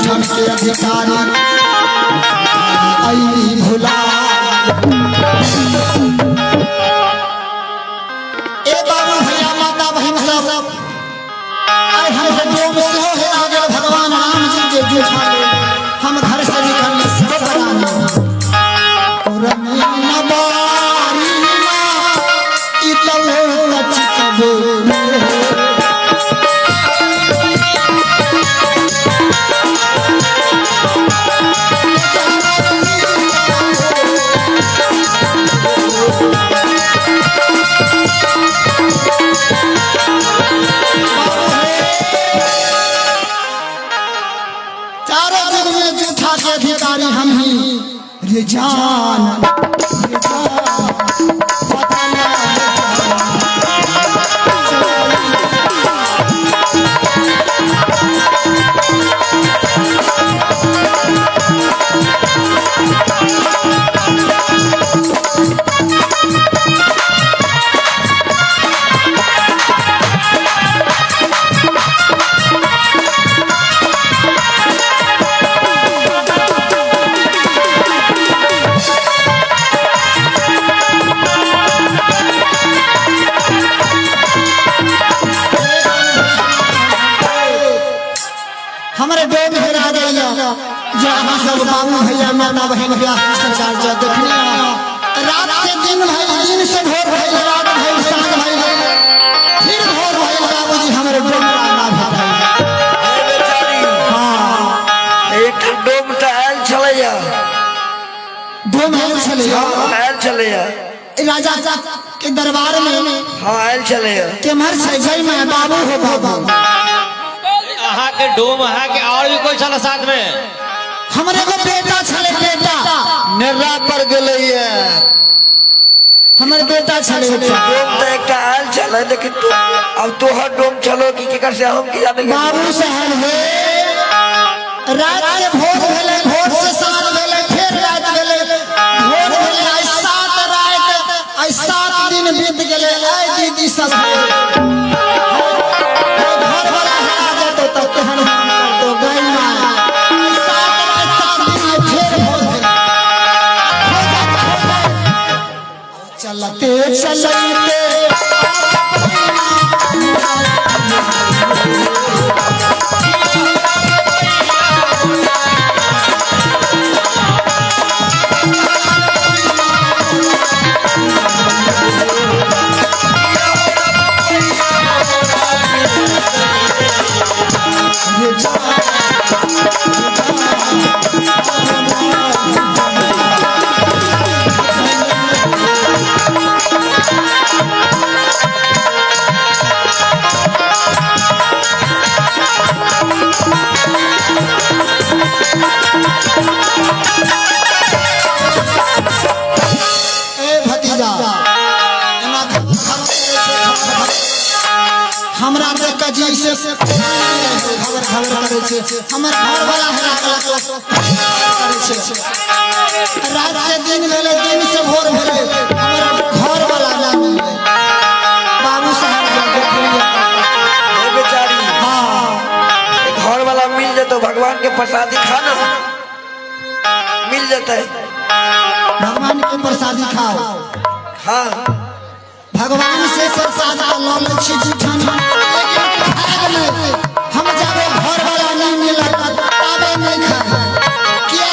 जूठन के अधिकारी आई भुला ए बाबू भैया माता बहन सब आई हम डोम से हो है आगे भगवान राम जी के जूठा हम घर से निकलने से बराना नबारी इतलो लचकबो चारों जुग में जूठा के अधिकारी हम ही रे जान पता ना हमारे डोम हेरा गया जो अहाँ सब बाबू भैया माता बहन भैया संसार जो देखने रात से दिन भइल दिन से भोर भइल रात भइल साँझ भइल फिर भोर भइल बाबूजी हमारे डोम ना भेटाई हां एक डोम तो आयल छलैया डोम आयल छलैया आयल छलैया राजा के दरबार में हाँ आयल छलैया केमहर छै जय में बाबू हो बाबू अहाँ के डोम अहाँ के और भी कोई चला साथ में हमरे को बेटा छले बेटा निर्रा पर गेले ये हमर बेटा छले डोम तो एक आयल छल लेकिन तू अब तोहर डोम चलो कि केकर से हम की जाने बाबू साहब हे रात से भोर भेले भोर से साँझ भेले फिर रात भेले भोर भेले आई 7 रात आई 7 दिन बीत गेले आई दीदी सब घर वाला हरा जातो तो कहन तो गई ना 7 रात 7 दिन फिर भोर भेले चलते चलते हमरा देख के जी से खबर करे छे हमर घर वाला हरा करे छे रात से दिन भेले दिन से भोर भेले हमर घर वाला ना मिले बाबू साहब बेचारी हां घर वाला मिल जातो भगवान के प्रसादी खाना मिल जाता है भगवान के प्रसादी खाओ हाँ भगवान से प्रसाद लो ले छी जूठन हम जाबे घर वाला नहीं मिला तबे नहीं खा किया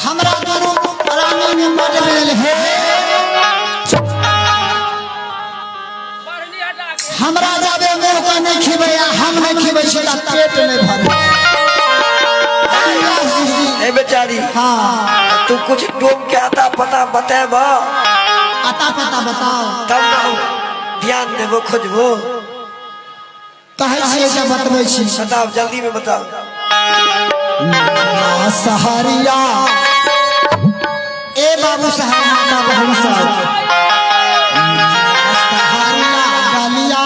हमरा गुरु प्राणी में मर गेल है हमरा जाबे मुंह का नहीं खिबे हम नहीं खिबे छी पेट में भरे ए बेचारी हां तू कुछ डोम के आता पता बताबा आता पता बताओ तब ना ध्यान देबो खोजबो कहे छिए जे बतबै छी बताओ जल्दी में बताओ सहरिया ए बाबू साहब माता बहन साहब सहरिया गलिया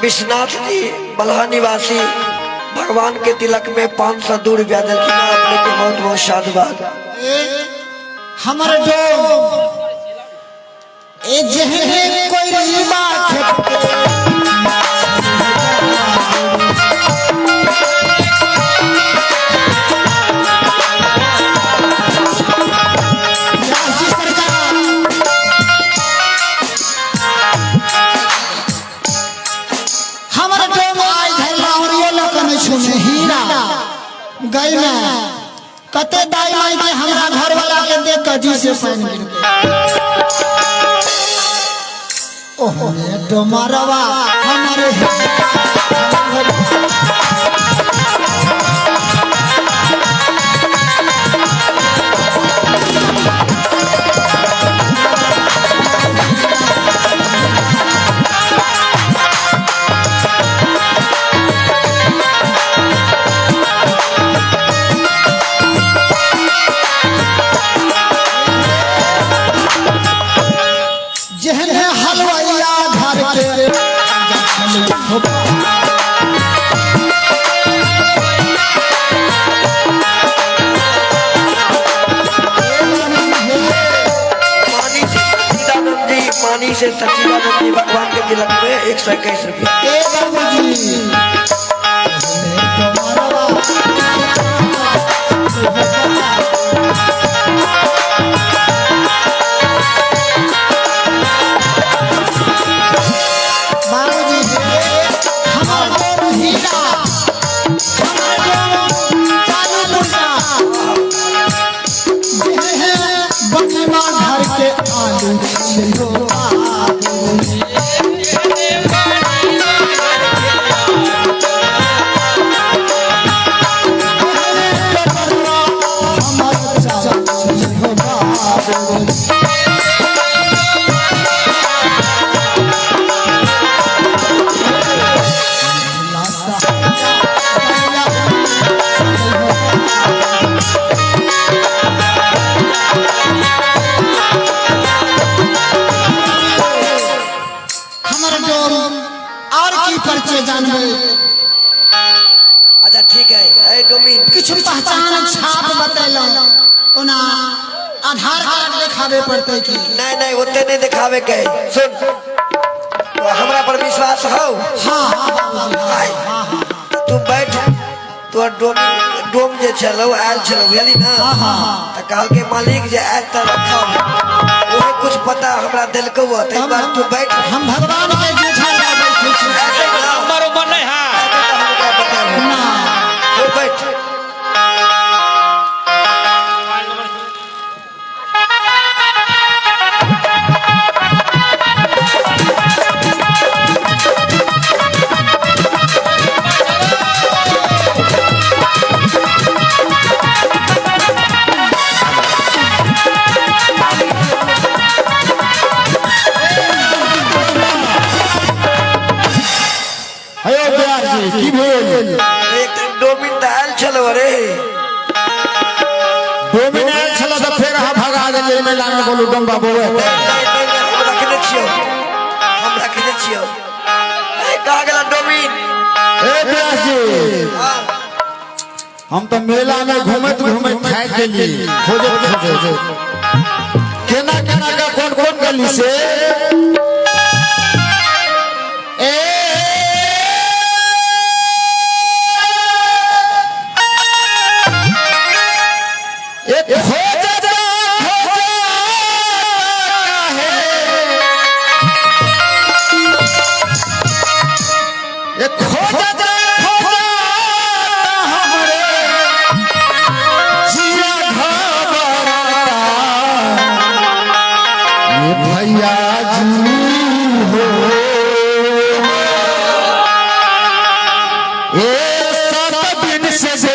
विश्वनाथ जी बलहा निवासी भगवान के तिलक में 502 रुपया दक्षिणा अपने के बहुत बहुत साधुवाद। हमर डोम ए जहने कोई रही बात हमर डोम आई धैला और ये लोकन छुने हीरा गई में कते दाई माई के हमरा घर वाला के देख के जी से पानी गिर गया। ओहो डोमरवा हमारे जहने हलवाइया घर के मानी से सच्चिदानंद जी भगवान के तिलक में 121 रुपया। घर के आलू अच्छा ठीक है डोमिन कुछ पहचान छाप बतैलो ओना आधार कार्ड दिखावे पड़ते की नहीं नहीं ओते नहीं दिखावे के सुन तो हमरा पर विश्वास हो। हां तू बैठ तो डोम जे चलो आयल चलो बुझली ना त कहल के मालिक जे आयल त रखा ओहे कुछ पता हमरा दिल को एक बार तू बैठ हम भगवान के जूठा बैठे छी बरोबर नहीं है ना तू बैठ की भेल एक डोमिन दाल चलो रे डोमिन आयल छला त फेर अहाँ भगा देलियै में लागे बोलू डम बाबू हम रखने छियो ए कहा गेला डोमिन ए व्यास जी हम तो मेला में घूमत घूमत खाए के लिए खोजत केना केना का कौन कौन गली से ए सब दिन से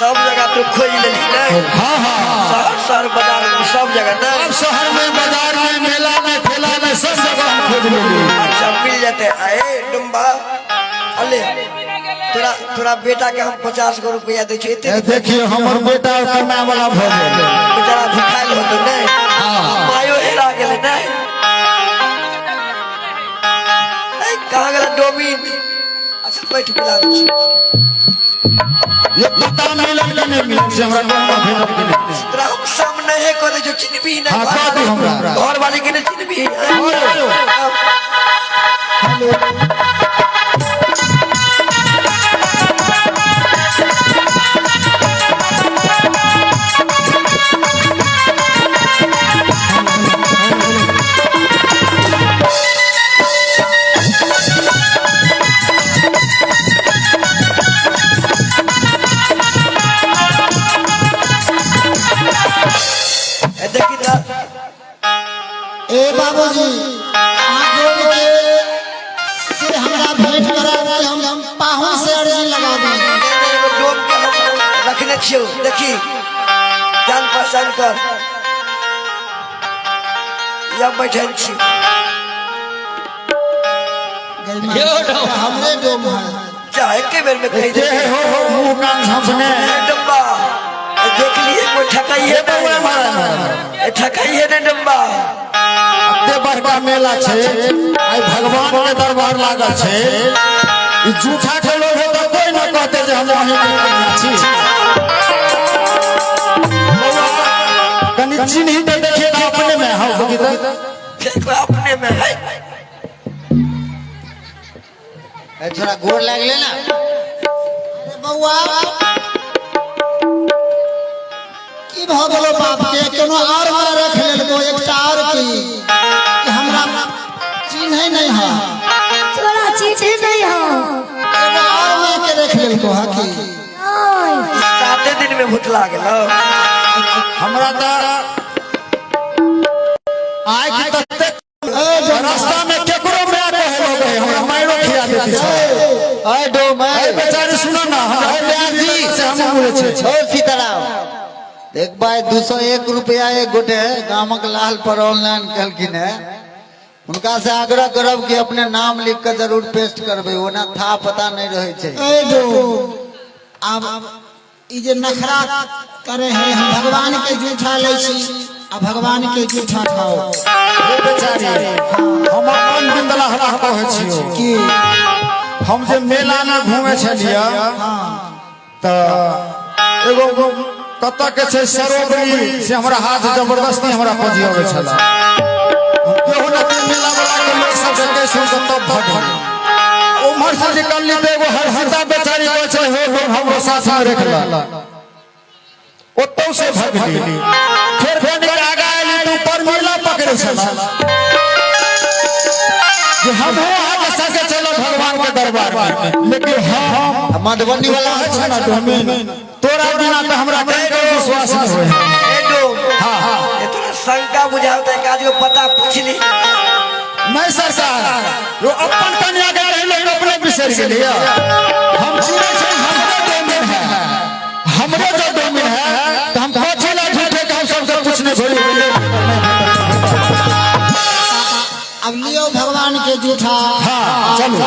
सब जगह तो खोज ले हाँ हाँ शहर शहर बाजार में सब जगह ना अब शहर में बाजार में मेला में ठेला में सब जगह हम खोज लेंगे। अच्छा मिल जाते आए डुम्बा अले तोरा बेटा के हम 50 गो रुपया दे छे देखिए हमर बेटा कमाए वाला भ गेल बेचारा भुखाइल होतो नहीं मायो हेरा गेले नहीं कहाँ गेला डोमिन अच्छा बैठ पिला दे ये पता मिलल कि नहीं मिलल से हमरा गांव में भेजब कि नहीं तोरा हम सामने है को दे जो चिन्हबी नहीं हाँ, कह दे हमरा। घर वाले के नहीं चिन्हबी देखी ना ए बाबूजी आप लोग के से हमरा भेंट करा कि हम पाहुन से अर्जी लगा दी। डोम के हम रखने छियो देखी जान पहचान कर या बैठल छी हमरे डोम है जा एके बेर में कह दे जे हो मुंह कान झपने डब्बा देख लिए कोई ठकाइए बउआ मारा ठकाइए ने डब्बा एते बड़का मेला छे आई भगवान के दरबार लागल छे ई जूठा के लोग हो तो कोई न कहते जे हम वहीं के छी बउआ कनी चिन्ह तो देखिए ना अपने में हो देखो अपने में है थोड़ा गोर लाग लेना अरे बउआ की भ गेलो बाप के कोनो और में रख लेलको एकटा और की कि हमरा चिन्ह नहीं है तोरा चीज नहीं हो एगो और में के रख लेलको है की ओए 7 दिन में भूत लागल हमरा त आय की तते रास्ता में केकरो में आके हेलो गए हमरा माइरो खिया देती छै अरे डोम ए बेचारी सुनो ना हमरा जी से हम बोले छे ओ सीताराम देख भाई 201 रुपया एक गोटे गामक लाल पर ऑनलाइन कलखिन है उनका से आग्रह करब कि अपने नाम लिख कर जरूर पेस्ट करबे ओना था पता नहीं रहे छे ए डो अब ई जे नखरा करे है हम भगवान के जूठा ले छी आ भगवान के जूठा खाओ ए बेचारी हम अपन बिंदला हरा कहै छियो की हम जे मेला में घूमे छलिया त एगो कत के छै सरोबरी से हमरा हाथ जबरदस्ती हमरा पजियावे छला केहू न के मेला वाला के लोग सब के सुन तब भग उमर से निकलली त एगो हरहता बेचारी कहै छै हो लोग हमरो साथ में रखला ओतौ से भगली फिर के आगा आइली तू पर मेला पकड़े छला कि हम हो आगे सके चलो भगवान के दरबार में लेकिन हम मधुबनी वाला है ना डोमिन तोरा बिना तो हमरा कहीं का विश्वास नहीं होय ए डोम हां हां ये तोरा शंका बुझाता है काज को पता पूछली नहीं सरकार जो अपन कन्या के कहले अपने बिसर गेलिए हम चिन्ह से हमरे जो डोमिन है तो हम पछला झूठे के हम सबसे पूछने भूल गेले अब लियो भगवान के जूठा हां चलो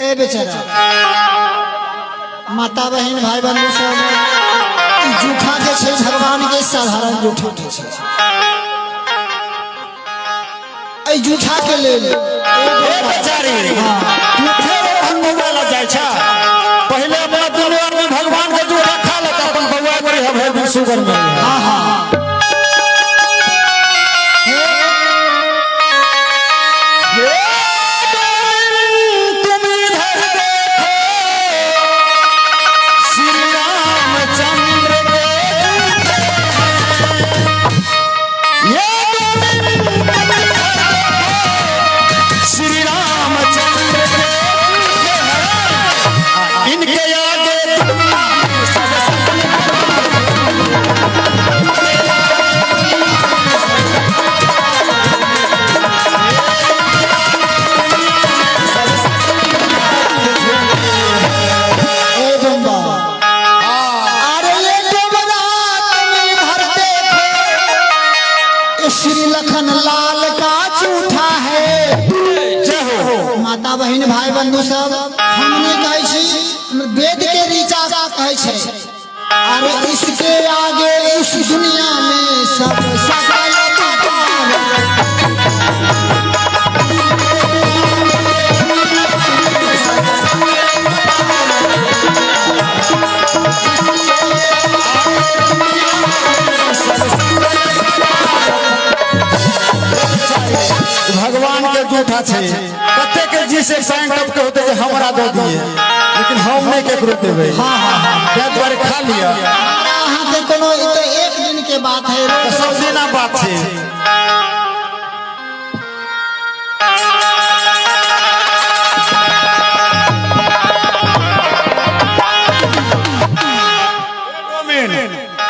ए बेचारा माता बहन भाई बंधु सब ई जूठा के छै भगवान के साधारण जूठा के छै ए जूठा के लेल ए बेचारी तू फेर भंगो वाला जाय छ पहले अपना दुनिया में भगवान के जो रखा ल त अपन बउआ करे है भाई सुगर में हां हां श्री लखन लाल का झूठा है। जय हो। माता बहन भाई बंधु सब हमने कहे छी वेद के ऋचा कहे छै अरे इसके आगे इस दुनिया में सब सकल भगवान के झूठा छे कते के जी से साइन टप के होते जे हमरा दे दिए लेकिन हम नहीं केकरो देबे। हां हां हां एक बार खा लिया अहाँ के कोनो ई तो एक दिन के बात है तो सब दिना बात छे।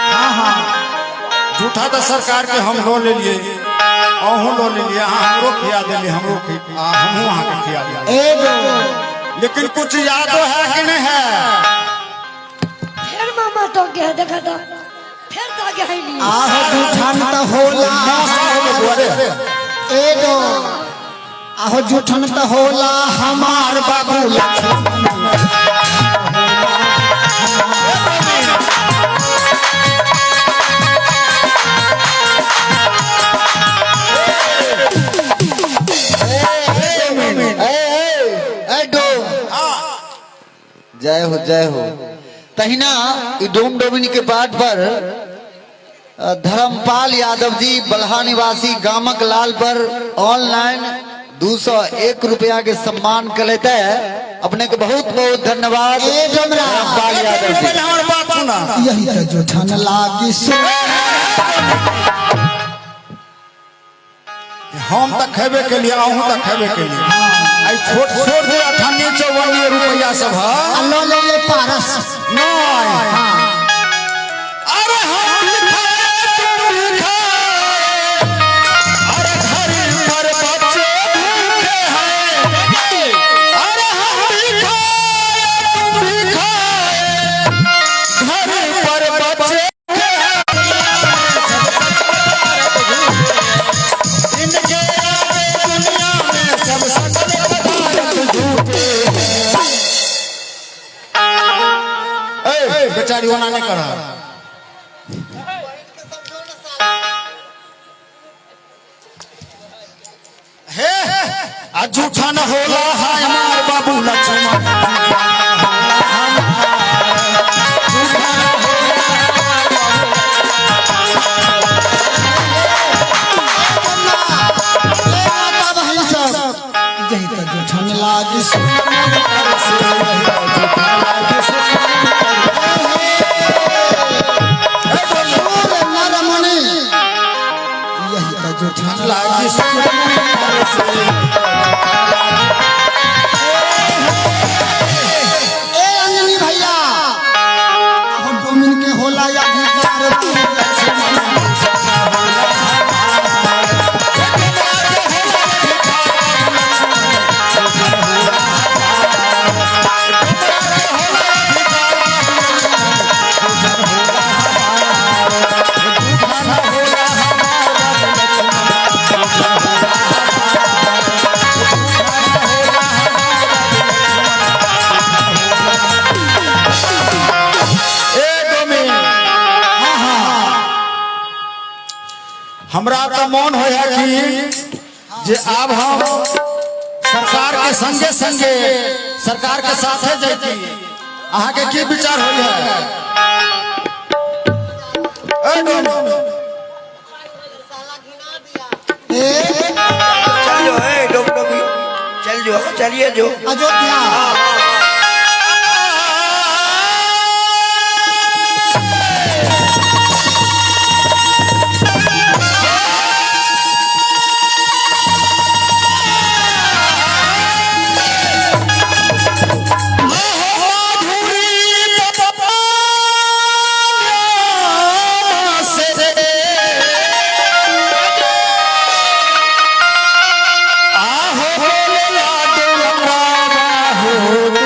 हां हां झूठा तो सरकार के हम लो ले लिए अहू लो ले लिए हमरो खिया देली हमरो हमहू वहां के खिया दिया लेकिन कुछ यादो है कि नहीं है। फिर मामा तो गया देखा तो फिर तो आगे है नहीं आह झूठन त होला एगो आहो झूठन त होला हमार बाबू लक्ष्मण। जय हो तहिना डोम डोमिनी के पाठ पर धर्मपाल यादव जी बल्हा निवासी गामक लाल पर ऑनलाइन 201 रुपया के सम्मान कर लेते हैं। अपने के बहुत बहुत धन्यवाद धर्मपाल यादव जी। यही तो जो ठन लागी हम तक खेबे के लिए अहू तक खेबे के लिए आई छोट छोट दे 58-54 रुपया सब है लो ले ले पारस नहीं। अरे हम लिखाए तुम लिखाए अरे घर पर बच्चे भूखे हैं अरे हम लिखाए तुम लिखाए घर पर बच्चे इनके आगे दुनिया में सब सकल पदार्थ झूठे। बेचारी वाला नहीं करा हे आ झूठा न होला हाय हमार बाबू लक्ष्मण। माता बहन सब यही तो जो ठन लागी नरमणि यही तो जो ठन लागी ए अंजनी भैया हम डोमिन के होला या अधिकार हमरा तो मन हो कि जे अब हम सरकार के संगे संगे सरकार के साथे जैती अहाँ के की विचार होई है। चल जो चलिए जो अयोध्या आहो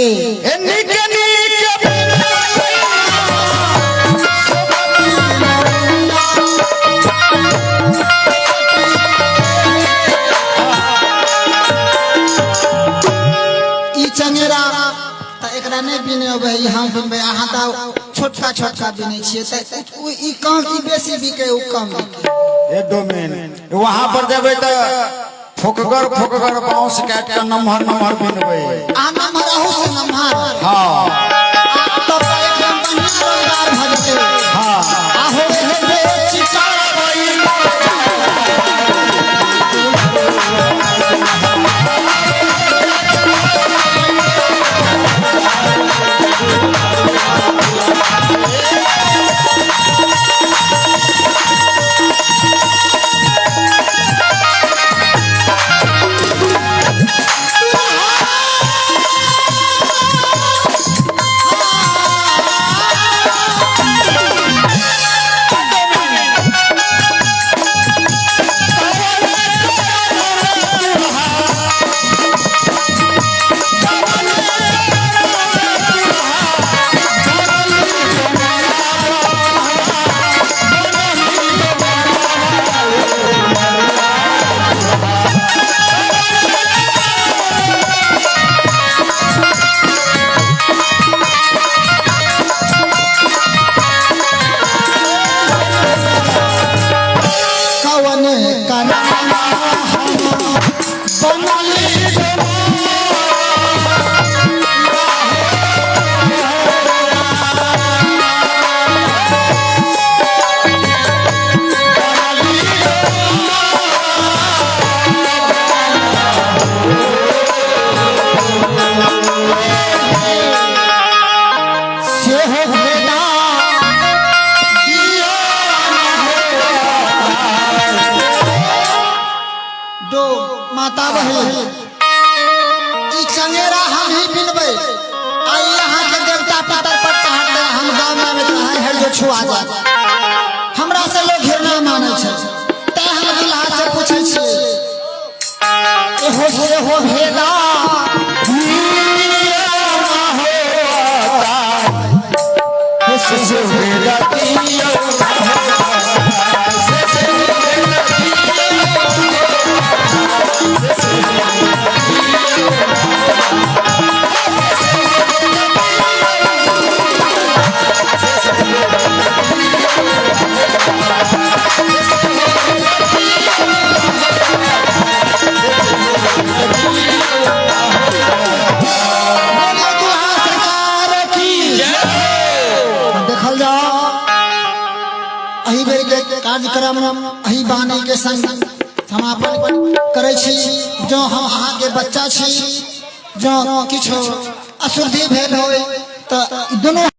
ए निके निके ई चंगेरा त एकरा नहीं बिने अबे हम बिनबे अहाँ त छोटका छोटका बिने छिए त ई कम ई बेसी बिके उ कम बिके ए डोमेन वहां पर देबै त फुकगर बांस काट के नमहर नमहर बिनबै आ नमहर अहू से नमहर हां तब त एकदम बढ़िया रोजगार भ जेतै हां आहो हे दो माता बहन ई चंगेरा हम ही बिनबै आ यहाँ के देवता पितर पर चढ़ते हम गांव में कहां है जो छुआ जा हमरा से लोग घृणा माने छै ते हम दुल्हा से पूछै छियै एहो भेला से भेला कार्यक्रम अही बानी के संग समापन करे छी जो हम अहाँ के बच्चा छी जो किछो अशुद्धि भेल होय त दोनों